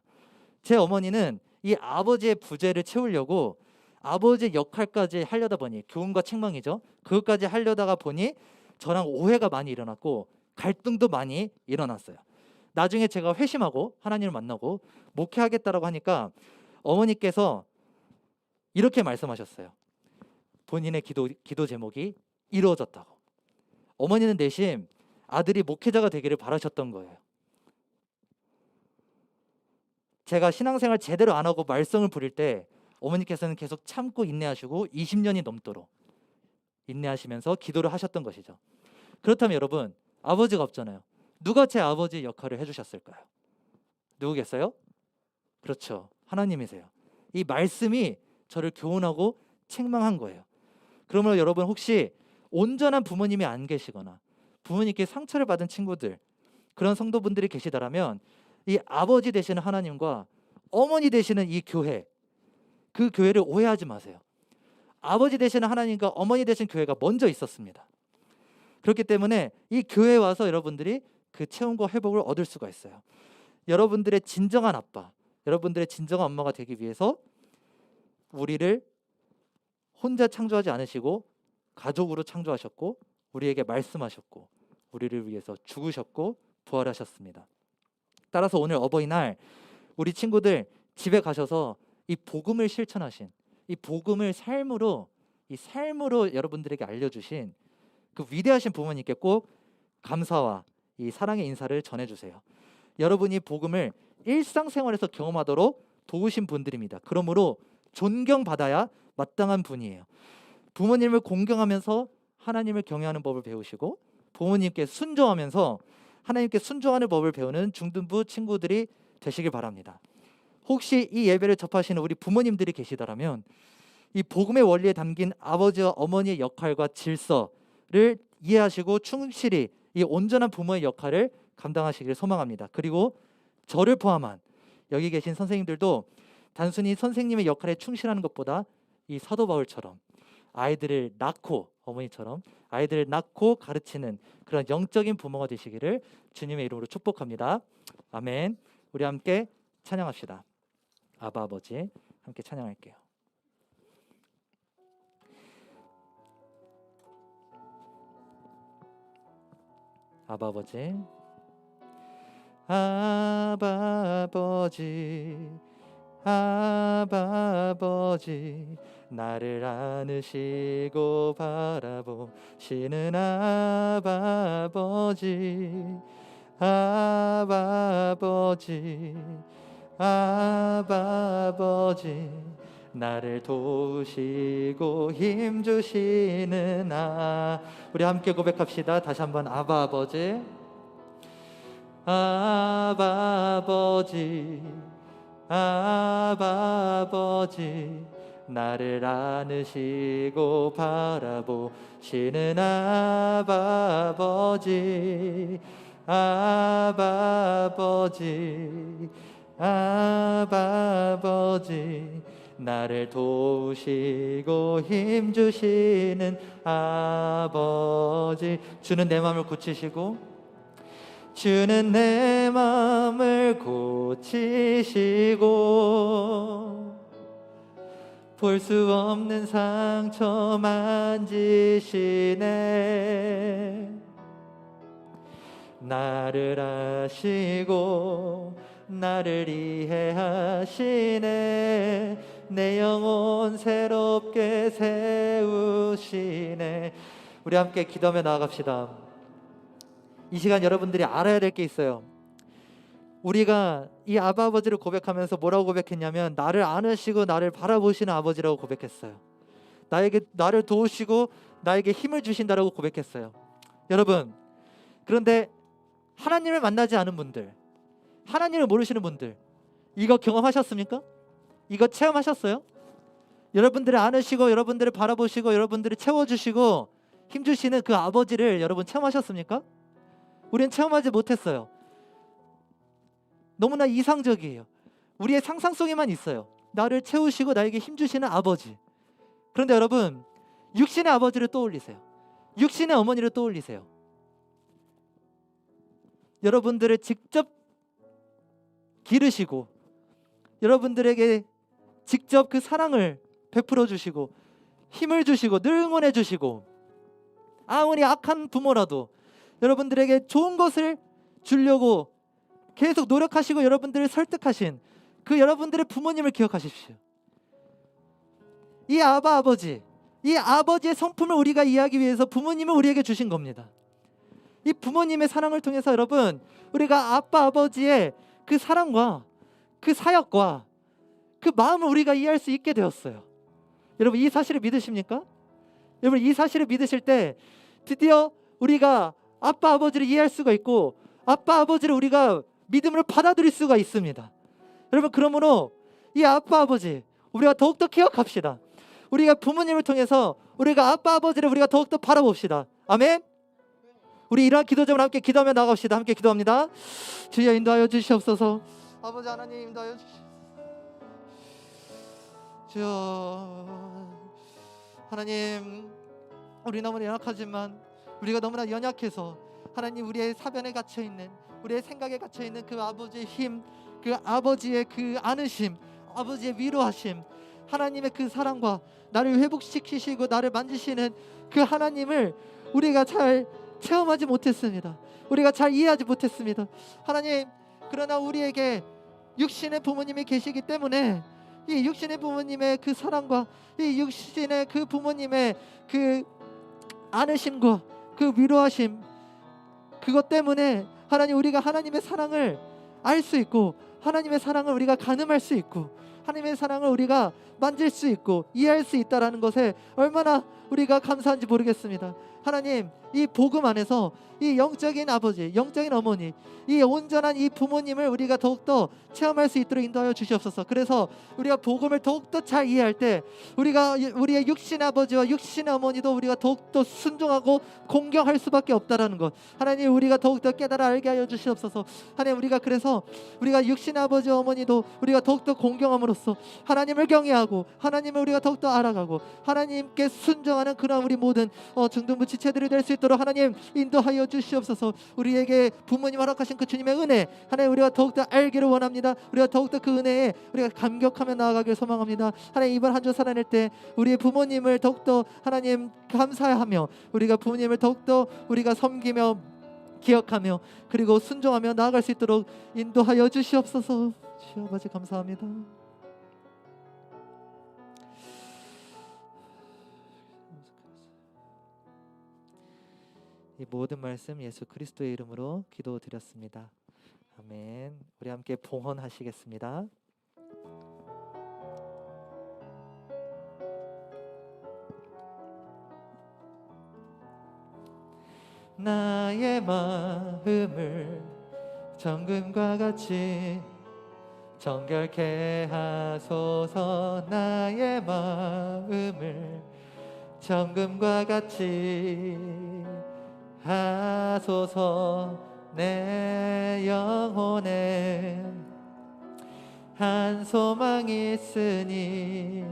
제 어머니는 이 아버지의 부재를 채우려고 아버지의 역할까지 하려다 보니 교훈과 책망이죠. 그것까지 하려다가 보니 저랑 오해가 많이 일어났고 갈등도 많이 일어났어요. 나중에 제가 회심하고 하나님을 만나고 목회하겠다라고 하니까 어머니께서 이렇게 말씀하셨어요. 본인의 기도 제목이 이루어졌다고. 어머니는 내심 아들이 목회자가 되기를 바라셨던 거예요. 제가 신앙생활 제대로 안 하고 말썽을 부릴 때 어머니께서는 계속 참고 인내하시고 20년이 넘도록 인내하시면서 기도를 하셨던 것이죠. 그렇다면 여러분 아버지가 없잖아요. 누가 제 아버지 역할을 해주셨을까요? 누구겠어요? 그렇죠. 하나님이세요. 이 말씀이 저를 교훈하고 책망한 거예요. 그러면 여러분 혹시 온전한 부모님이 안 계시거나 부모님께 상처를 받은 친구들, 그런 성도분들이 계시다라면 이 아버지 되시는 하나님과 어머니 되시는 이 교회, 그 교회를 오해하지 마세요. 아버지 되시는 하나님과 어머니 되신 교회가 먼저 있었습니다. 그렇기 때문에 이 교회에 와서 여러분들이 그 체험과 회복을 얻을 수가 있어요. 여러분들의 진정한 아빠, 여러분들의 진정한 엄마가 되기 위해서 우리를 혼자 창조하지 않으시고 가족으로 창조하셨고 우리에게 말씀하셨고 우리를 위해서 죽으셨고 부활하셨습니다. 따라서 오늘 어버이날 우리 친구들 집에 가셔서 이 복음을 실천하신, 이 복음을 삶으로 여러분들에게 알려주신 그 위대하신 부모님께 꼭 감사와 이 사랑의 인사를 전해주세요. 여러분이 복음을 일상생활에서 경험하도록 도우신 분들입니다. 그러므로 존경받아야 마땅한 분이에요. 부모님을 공경하면서 하나님을 경외하는 법을 배우시고 부모님께 순종하면서 하나님께 순종하는 법을 배우는 중등부 친구들이 되시길 바랍니다. 혹시 이 예배를 접하시는 우리 부모님들이 계시다라면 이 복음의 원리에 담긴 아버지와 어머니의 역할과 질서를 이해하시고 충실히 이 온전한 부모의 역할을 감당하시기를 소망합니다. 그리고 저를 포함한 여기 계신 선생님들도 단순히 선생님의 역할에 충실하는 것보다 이 사도 바울처럼 아이들을 낳고, 어머니처럼 아이들을 낳고 가르치는 그런 영적인 부모가 되시기를 주님의 이름으로 축복합니다. 아멘. 우리 함께 찬양합시다. 아바 아버지, 함께 찬양할게요. 아바 아버지, 아바 아버지, 아바 아버지, 나를 안으시고 바라보시는 아바 아버지, 아바 아버지, 아바 아버지, 나를 도우시고 힘주시는 우리 함께 고백합시다. 다시 한번 아바 아버지, 아바 아버지, 아바 아버지, 나를 안으시고 바라보시는 아바 아버지, 아바 아버지, 아바 아버지, 나를 도우시고 힘주시는 아버지. 주는 내 마음을 고치시고, 주는 내 마음을 고치시고, 볼 수 없는 상처 만지시네. 나를 아시고 나를 이해하시네. 내 영혼 새롭게 세우시네. 우리 함께 기도하며 나아갑시다. 이 시간 여러분들이 알아야 될 게 있어요. 우리가 이 아바 아버지를 고백하면서 뭐라고 고백했냐면 나를 안으시고 나를 바라보시는 아버지라고 고백했어요. 나를 도우시고 나에게 힘을 주신다라고 고백했어요. 여러분, 그런데 하나님을 만나지 않은 분들, 하나님을 모르시는 분들, 이거 경험하셨습니까? 이거 체험하셨어요? 여러분들을 안으시고 여러분들을 바라보시고 여러분들을 채워주시고 힘주시는 그 아버지를 여러분 체험하셨습니까? 우리는 체험하지 못했어요. 너무나 이상적이에요. 우리의 상상 속에만 있어요. 나를 채우시고 나에게 힘주시는 아버지. 그런데 여러분, 육신의 아버지를 떠올리세요. 육신의 어머니를 떠올리세요. 여러분들을 직접 기르시고 여러분들에게 직접 그 사랑을 베풀어 주시고 힘을 주시고 늘 응원해 주시고, 아무리 악한 부모라도 여러분들에게 좋은 것을 주려고 계속 노력하시고 여러분들을 설득하신 그 여러분들의 부모님을 기억하십시오. 이 아바 아버지, 이 아버지의 성품을 우리가 이해하기 위해서 부모님을 우리에게 주신 겁니다. 이 부모님의 사랑을 통해서 여러분, 우리가 아빠 아버지의 그 사랑과 그 사역과 그 마음을 우리가 이해할 수 있게 되었어요. 여러분, 이 사실을 믿으십니까? 여러분, 이 사실을 믿으실 때 드디어 우리가 아빠 아버지를 이해할 수가 있고 아빠 아버지를 우리가 믿음으로 받아들일 수가 있습니다. 여러분, 그러므로 이 아빠 아버지 우리가 더욱더 기억합시다. 우리가 부모님을 통해서 우리가 아빠 아버지를 우리가 더욱더 바라봅시다. 아멘. 우리 이러한 기도 제목을 함께 기도하며 나갑시다. 함께 기도합니다. 주여 인도하여 주시옵소서. 아버지 하나님 인도하여 주시옵소서. 주여 하나님, 우리 너무나 연약하지만 우리가 너무나 연약해서 하나님 우리의 사변에 갇혀있는, 우리의 생각에 갇혀있는 그 아버지의 힘, 그 아버지의 그 안으심, 아버지의 위로하심, 하나님의 그 사랑과 나를 회복시키시고 나를 만지시는 그 하나님을 우리가 잘 체험하지 못했습니다. 우리가 잘 이해하지 못했습니다. 하나님, 그러나 우리에게 육신의 부모님이 계시기 때문에 이 육신의 부모님의 그 사랑과 이 육신의 그 부모님의 그 안으심과 그 위로하심, 그것 때문에 하나님 우리가 하나님의 사랑을 알 수 있고 하나님의 사랑을 우리가 가늠할 수 있고 하나님의 사랑을 우리가 만질 수 있고 이해할 수 있다라는 것에 얼마나 우리가 감사한지 모르겠습니다. 하나님, 이 복음 안에서 이 영적인 아버지, 영적인 어머니, 이 온전한 이 부모님을 우리가 더욱더 체험할 수 있도록 인도하여 주시옵소서. 그래서 우리가 복음을 더욱더 잘 이해할 때 우리가 우리의 육신 아버지와 육신 어머니도 우리가 더욱더 순종하고 공경할 수밖에 없다라는 것, 하나님 우리가 더욱더 깨달아 알게 하여 주시옵소서. 하나님, 우리가 그래서 우리가 육신 아버지 어머니도 우리가 더욱더 공경함으로써 하나님을 경외하고 하나님을 우리가 더욱더 알아가고 하나님께 순종하는 그런 우리 모든 중등부 지체들이 될 수 있도록 하나님 인도하여 주시옵소서. 우리에게 부모님 허락하신 그 주님의 은혜, 하나님 우리가 더욱더 알기를 원합니다. 우리가 더욱더 그 은혜에 우리가 감격하며 나아가길 소망합니다. 하나님, 이번 한 주 살아낼 때 우리의 부모님을 더욱더 하나님 감사하며 우리가 부모님을 더욱더 우리가 섬기며 기억하며 그리고 순종하며 나아갈 수 있도록 인도하여 주시옵소서. 주여 아버지 감사합니다. 이 모든 말씀 예수 그리스도의 이름으로 기도드렸습니다. 아멘. 우리 함께 봉헌하시겠습니다. 나의 마음을 정금과 같이 정결케 하소서. 나의 마음을 정금과 같이 하소서. 내 영혼에 한 소망이 있으니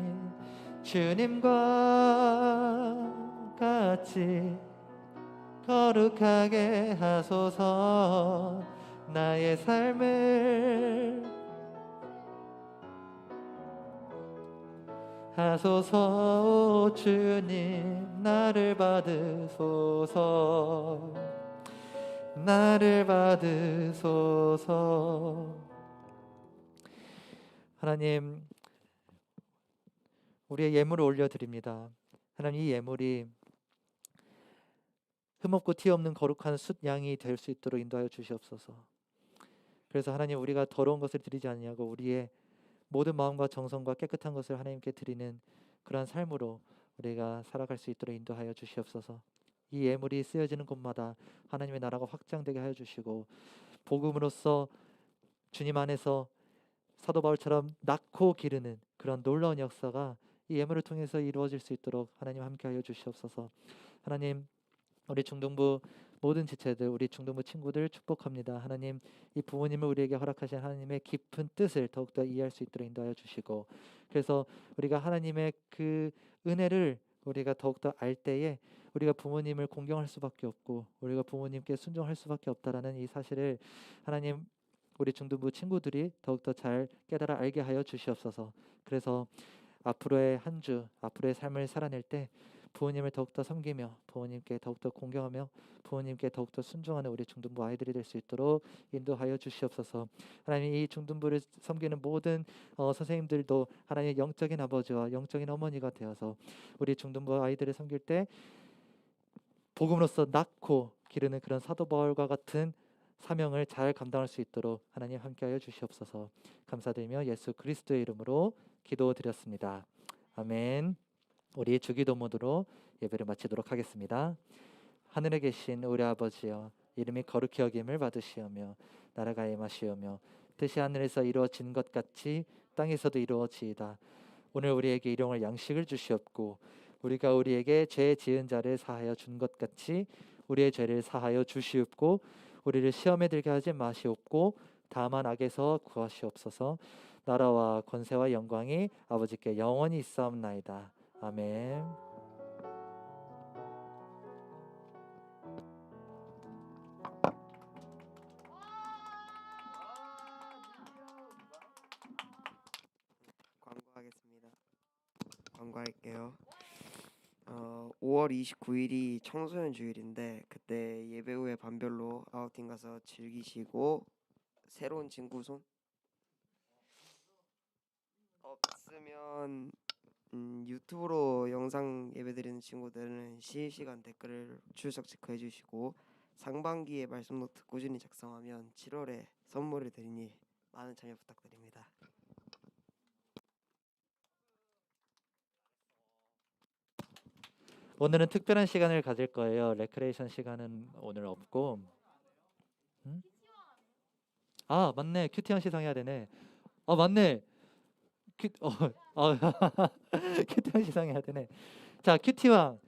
주님과 같이 거룩하게 하소서. 나의 삶을 하소서. 오 주님, 나를 받으소서. 나를 받으소서. 하나님, 우리의 예물을 올려드립니다. 하나님, 이 예물이 흠없고 티 없는 거룩한 숫양이 될 수 있도록 인도하여 주시옵소서. 그래서 하나님, 우리가 더러운 것을 드리지 아니하고 우리의 모든 마음과 정성과 깨끗한 것을 하나님께 드리는 그러한 삶으로 우리가 살아갈 수 있도록 인도하여 주시옵소서. 이 예물이 쓰여지는 곳마다 하나님의 나라가 확장되게 하여 주시고 복음으로써 주님 안에서 사도 바울처럼 낳고 기르는 그런 놀라운 역사가 이 예물을 통해서 이루어질 수 있도록 하나님 함께하여 주시옵소서. 하나님, 우리 중등부 모든 지체들, 우리 중등부 친구들 축복합니다. 하나님, 이 부모님을 우리에게 허락하신 하나님의 깊은 뜻을 더욱더 이해할 수 있도록 인도하여 주시고, 그래서 우리가 하나님의 그 은혜를 우리가 더욱더 알 때에 우리가 부모님을 공경할 수밖에 없고 우리가 부모님께 순종할 수밖에 없다라는 이 사실을 하나님, 우리 중등부 친구들이 더욱더 잘 깨달아 알게 하여 주시옵소서. 그래서 앞으로의 한 주, 앞으로의 삶을 살아낼 때 부모님을 더욱더 섬기며 부모님께 더욱더 공경하며 부모님께 더욱더 순종하는 우리 중등부 아이들이 될 수 있도록 인도하여 주시옵소서. 하나님, 이 중등부를 섬기는 모든 선생님들도 하나님의 영적인 아버지와 영적인 어머니가 되어서 우리 중등부 아이들을 섬길 때 복음으로써 낳고 기르는 그런 사도 바울과 같은 사명을 잘 감당할 수 있도록 하나님 함께하여 주시옵소서. 감사드리며 예수 그리스도의 이름으로 기도드렸습니다. 아멘. 우리 주기도 모드로 예배를 마치도록 하겠습니다. 하늘에 계신 우리 아버지여, 이름이 거룩히 여김을 받으시오며 나라가 임하시오며 뜻이 하늘에서 이루어진 것 같이 땅에서도 이루어지이다. 오늘 우리에게 일용할 양식을 주시옵고 우리가 우리에게 죄 지은 자를 사하여 준 것 같이 우리의 죄를 사하여 주시옵고 우리를 시험에 들게 하지 마시옵고 다만 악에서 구하시옵소서. 나라와 권세와 영광이 아버지께 영원히 있사옵나이다. 아멘. 광고하겠습니다. 광고할게요. 5월 29일이 청소년 주일인데 그때 예배 후에 반별로 아우팅 가서 즐기시고 새로운 친구 손 없으면 유튜브로 영상 예배드리는 친구들은 실시간 댓글을 출석 체크해 주시고 상반기에 말씀 노트 꾸준히 작성하면 7월에 선물을 드리니 많은 참여 부탁드립니다. 오늘은 특별한 시간을 가질 거예요. 레크레이션 시간은 오늘 없고. 응? 아 맞네. 큐티형 시상해야 되네. 아 맞네. 큐티형 시상해야 되네. 자 큐티왕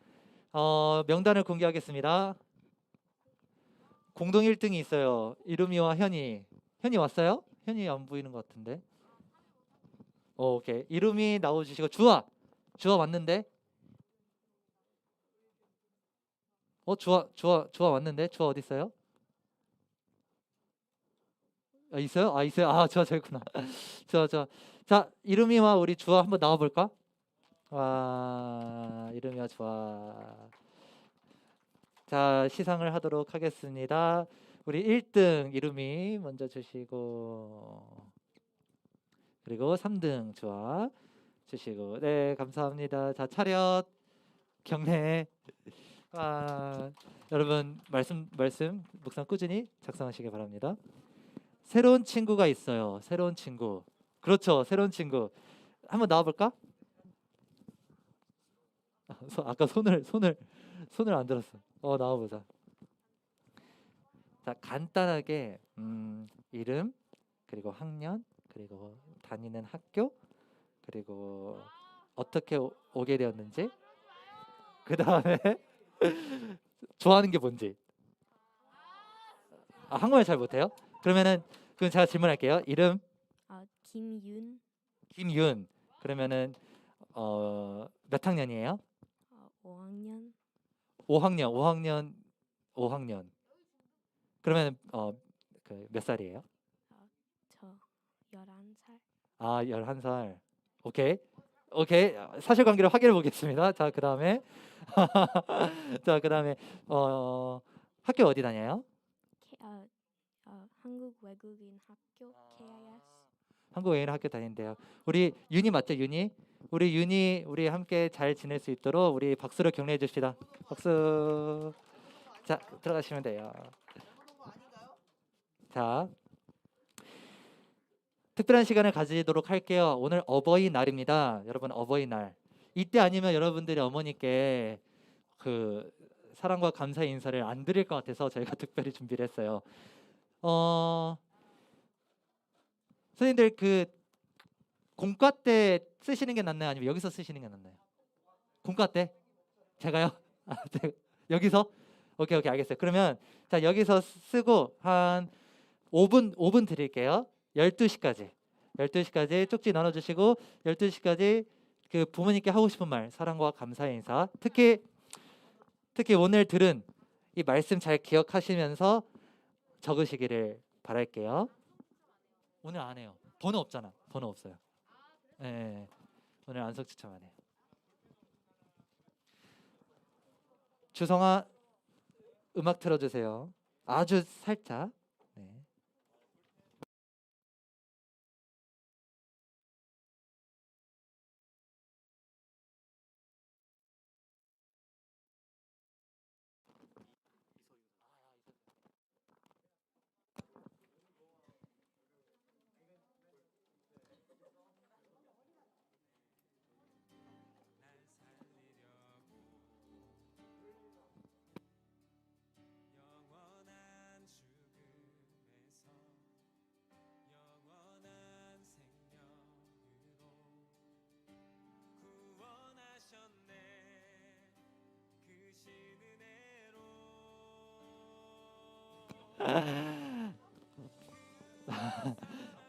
명단을 공개하겠습니다. 공동 1등이 있어요. 이루미와 현이. 현이 왔어요? 현이 안 보이는 것 같은데. 오케이. 이루미 나와주시고 주아 왔는데. 주아 왔는데. 주아 어디 있어요? 아, 있어요? 아 있어요. 아 주아 저기 있구나. 주아. 자 이루미와 우리 주아 한번 나와 볼까? 와 이루미와 주아. 자 시상을 하도록 하겠습니다. 우리 1등 이루미 먼저 주시고 그리고 3등 주아 주시고 네 감사합니다. 자 차렷 경례. 여러분 말씀 묵상 꾸준히 작성하시기 바랍니다. 새로운 친구가 있어요. 새로운 친구. 그렇죠. 새로운 친구. 한번 나와 볼까? 아까 손을 안 들었어. 나와 보자. 자, 간단하게 이름 그리고 학년 그리고 다니는 학교 그리고 어떻게 오게 되었는지 그다음에 좋아하는 게 뭔지. 한국말 잘 못해요? 그럼 제가 질문할게요. 이름 김윤. 김윤. 그러면은 몇 학년이에요? 5학년. 5학년. 그러면 그 몇 살이에요? 저 11살. 11살. 오케이. 사실관계를 확인해 보겠습니다. 자, 그다음에 자, 그다음에 학교 어디 다녀요? 한국 외국인 학교 KIS. 한국 외인 학교 다닌대요. 우리 윤이 맞죠? 우리 함께 잘 지낼 수 있도록 우리 박수로 격려해 줍시다. 박수. 자, 들어가시면 돼요. 자, 특별한 시간을 가지도록 할게요. 오늘 어버이날입니다. 여러분 어버이날. 이때 아니면 여러분들이 어머니께 그 사랑과 감사의 인사를 안 드릴 것 같아서 저희가 특별히 준비를 했어요. 선생님들 그 공과 때 쓰시는 게 낫나요? 아니면 여기서 쓰시는 게 낫나요? 공과 때? 제가요? 여기서? 오케이 알겠어요. 그러면 자 여기서 쓰고 한 5분 드릴게요. 12시까지 쪽지 나눠주시고 12시까지 그 부모님께 하고 싶은 말 사랑과 감사의 인사 특히 오늘 들은 이 말씀 잘 기억하시면서 적으시기를 바랄게요. 오늘 안 해요. 번호 없잖아. 번호 없어요. 네, 오늘 안석 추첨 안 해요. 주성아 음악 틀어주세요. 아주 살짝. 네.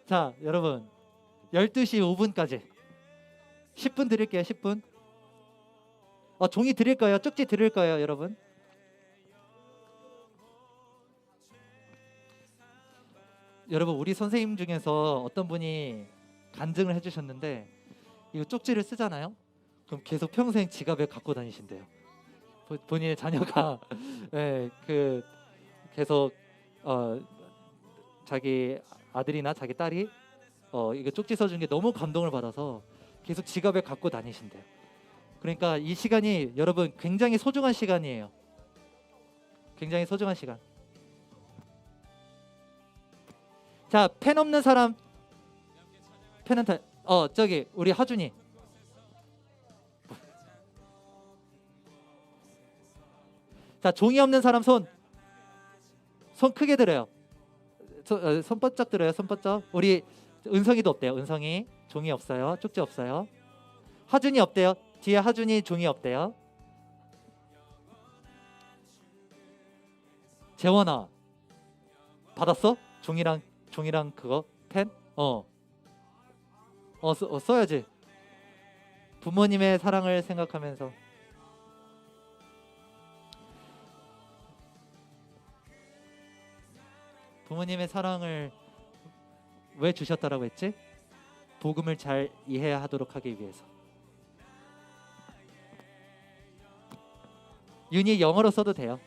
자, 여러분 12시 5분까지 10분 드릴게요. 10분. 종이 드릴 거예요. 쪽지 드릴 거예요, 여러분. 여러분, 우리 선생님 중에서 어떤 분이 간증을 해주셨는데 이거 쪽지를 쓰잖아요. 그럼 계속 평생 지갑에 갖고 다니신대요. 본인의 자녀가 네, 계속 자기 아들이나 자기 딸이 이거 쪽지 써준 게 너무 감동을 받아서 계속 지갑에 갖고 다니신대요. 그러니까 이 시간이 여러분 굉장히 소중한 시간이에요. 굉장히 소중한 시간. 자, 펜 없는 사람 펜은 저기 우리 하준이. 자, 종이 없는 사람 손 크게 들어요. 손 번쩍 들어요. 손 번쩍. 우리 은성이도 없대요. 은성이 종이 없어요. 쪽지 없어요. 하준이 없대요. 뒤에 하준이 종이 없대요. 재원아 받았어? 종이랑 그거 펜? 써야지. 부모님의 사랑을 생각하면서. 부모님의 사랑을 왜 주셨다라고 했지? 복음을 잘 이해하도록 하기 위해서. 윤희 영어로 써도 돼요.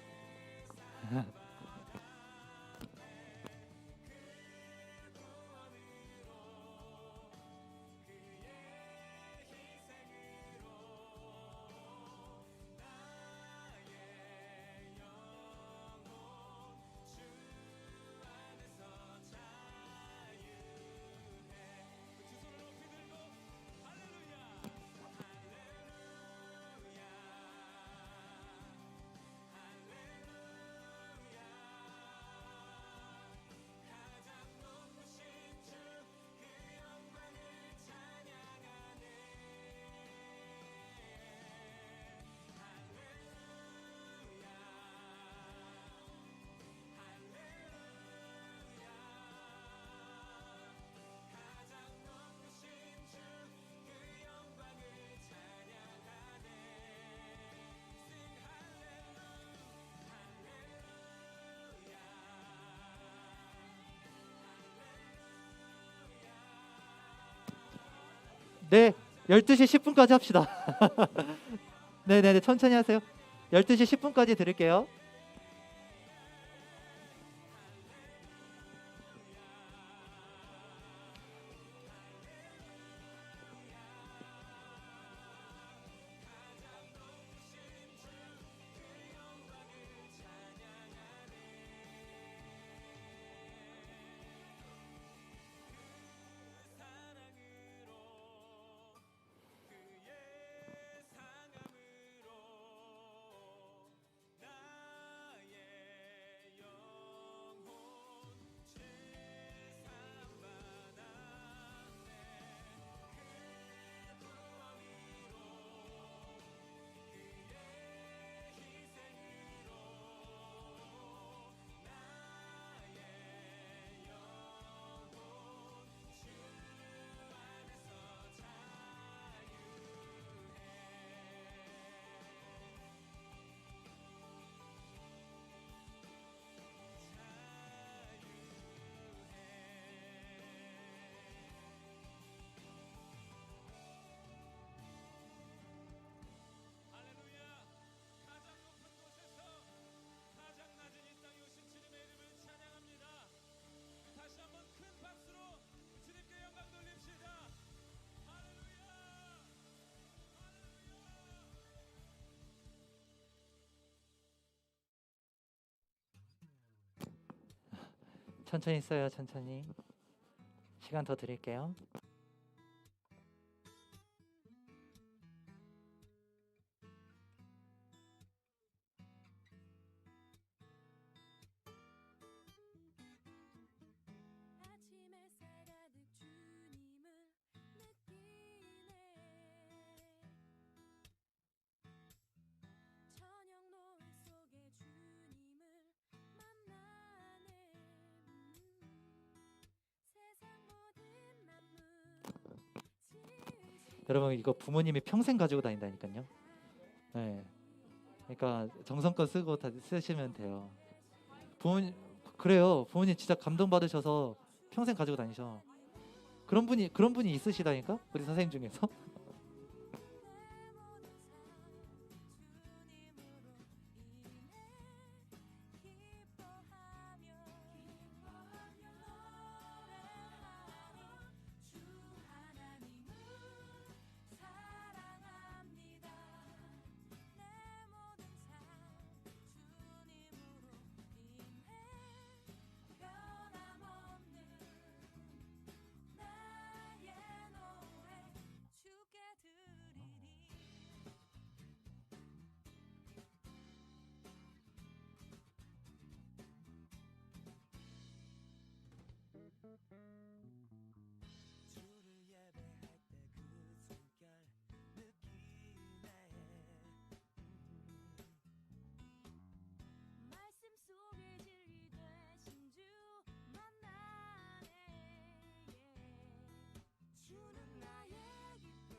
네, 12시 10분까지 합시다. 네네네, 천천히 하세요. 12시 10분까지 드릴게요. 천천히 써요. 천천히. 시간 더 드릴게요. 저녁 노을 속에 주님을 만나네. 여러분 이거 부모님이 평생 가지고 다닌다니까요. 네. 그러니까 정성껏 쓰고 다 쓰시면 돼요. 부모님 그래요. 부모님 진짜 감동 받으셔서 평생 가지고 다니셔. 그런 분이 있으시다니까 우리 선생님 중에서. 말씀 속에 진리 되신 주 만나네 주는 나의 기쁨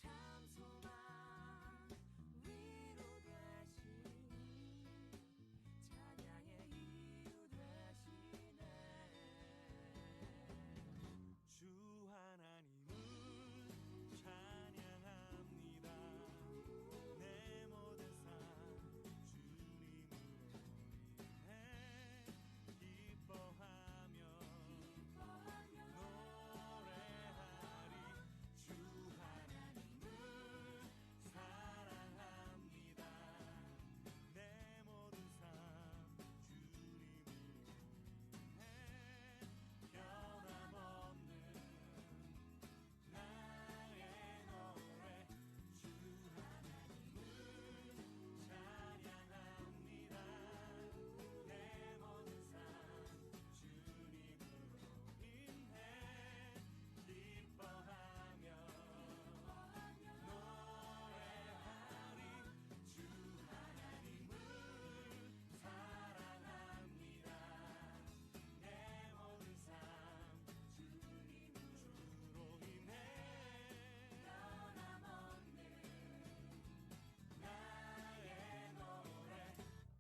참 소망 위로 되시니 찬양의 이유 되시네 주 하나님을 찬양합니다. 내 모든 삶 주님으로 인해 기뻐하며 노래하리. 주 하나님을 사랑합니다. 내 모든 삶 주님으로 인해 변함없는 나의 노래. 주 하나님을 찬양합니다. 내 모든 삶 주님으로 인해 기뻐하며 노래하리. 주 하나님을 사랑합니다. 내 모든 삶 주로 인해 변함없는 나의 노래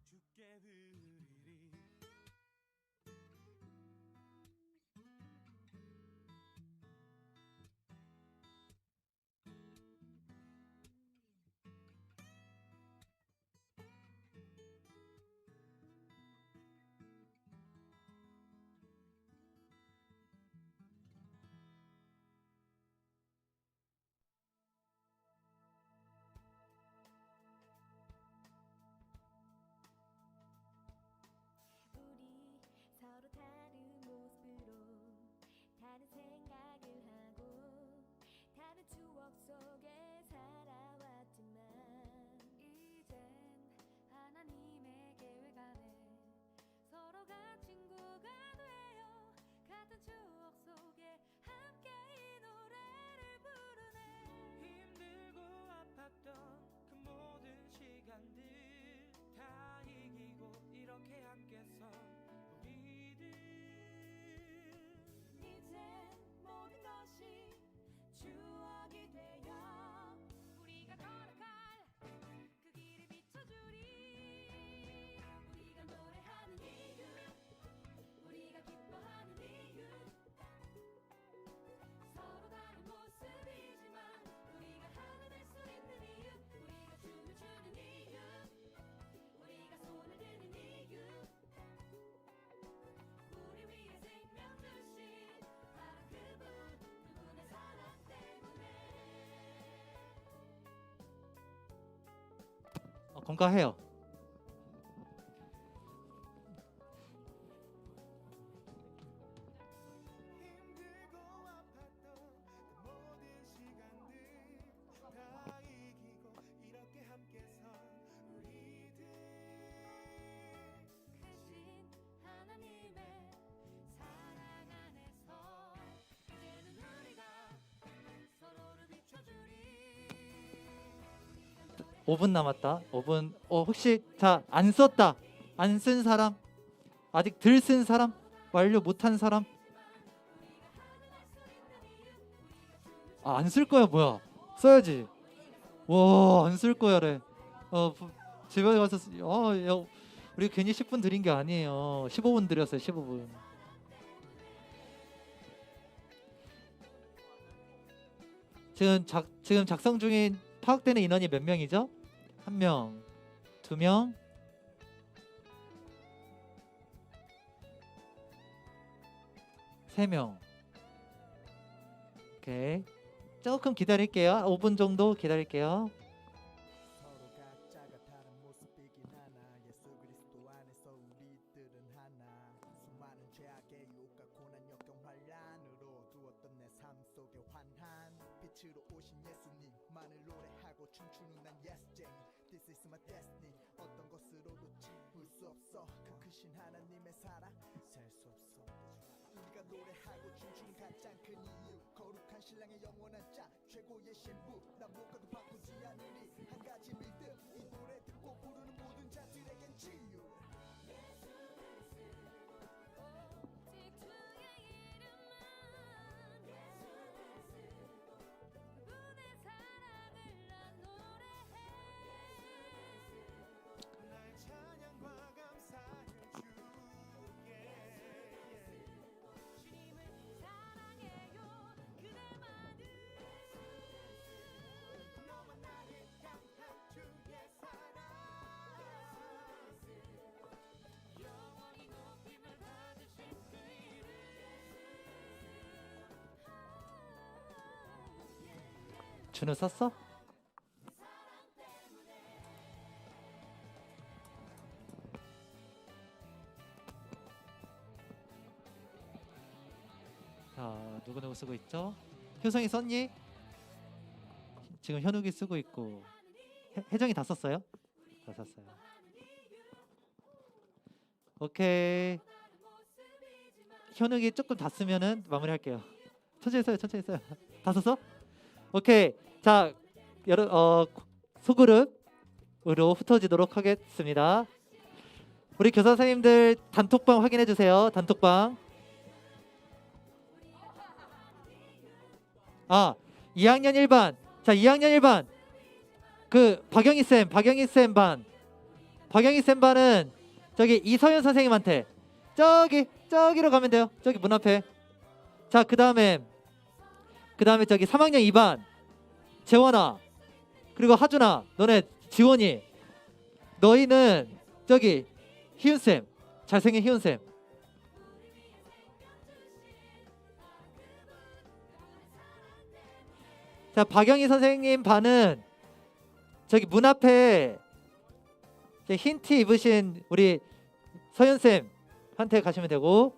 주께 드리리. 우리 서로 다른 모습으로 다른 생각을 하고 다른 추억 속에 살아왔지만 이젠 하나님의 계획 안에 서로가 친구가 되어 같은 추억 속에 함께 이 노래를 부르네. 힘들고 아팠던 그 모든 시간들 다 이기고 이렇게 함께 선 우리들. 이젠 모든 것이 추억이 되어 우리가 걸어갈 그 길을 비춰주리. 우리가 노래하는 이유 우리가 기뻐하는 이유 서로 다른 모습이지만 우리가 하나 될 수 있는 이유 우리가 춤을 추는 이유 우리가 손을 드는 이유 우리 위해 생명 주신 바로 그분의 사랑 때문에. 건강해요. 힘들고 아팠던 그 모든 시간들 다 이기고 이렇게 함께 선 우리들. 크신 하나님의 사랑 안에서 이제는 우리가 서로를 비춰주리. 5분 남았다. 5분. 혹시 자, 안 썼다. 안 쓴 사람? 아직 덜 쓴 사람? 완료 못한 사람? 아, 안 쓸 거야 뭐야? 써야지. 와, 안 쓸 거야래. 집에 가서 야, 우리 괜히 10분 드린 게 아니에요. 15분 드렸어요. 15분. 지금 작성 중인 파악되는 인원이 몇 명이죠? 1명, 2명, 3명. 오케이. 조금 기다릴게요. 5분 정도 기다릴게요. 서로 각자가 다른 모습이긴 하나 예수 그리스도 안에서 우리들은 하나 수많은 죄악의 유혹과 고난 역경 환란으로 두었던 내 삶 속에 환한 빛으로 오신 예수님만을 노래하고 춤추는 난 예스쟁이 This is my destiny 어떤 것으로도 채울 수 없어 그 크신 하나님의 사랑 셀 수 없어 우리가 노래하고 춤추는 가장 큰 이유 거룩한 신랑의 영원한 짝 최고의 신부 나 뭐가도 바꾸지 않으리 한 가지 믿음 이 노래 듣고 부르는 모든 자들에겐 치유 날 찬양과 감사를 주게 주님을 사랑해요 그대만을 너만 나를 향한 주의 사랑 영원히 높임을 받으신 그 이름 준우 썼어? 자, 누구 쓰고 있죠? 효성이 썼니? 지금 현욱이 쓰고 있고 혜정이 다 썼어요? 다 썼어요. 오케이. 현욱이 조금 다 쓰면은 마무리할게요. 천천히 써요, 천천히 써요. 다 썼어? 오케이. 자, 소그룹으로 흩어지도록 하겠습니다. 우리 교사 선생님들 단톡방 확인해 주세요. 단톡방. 2학년 1반. 자, 2학년 1반. 그 박영희 쌤 반. 박영희 쌤 반은 저기 이서연 선생님한테 저기로 가면 돼요. 저기 문 앞에. 자, 그다음에 저기 3학년 2반. 재원아. 그리고 하준아. 너네 지원이. 너희는 저기 희윤 쌤. 잘생긴 희윤 쌤. 자, 박영희 선생님 반은 저기 문 앞에 흰 티 입으신 우리 서윤 쌤한테 가시면 되고,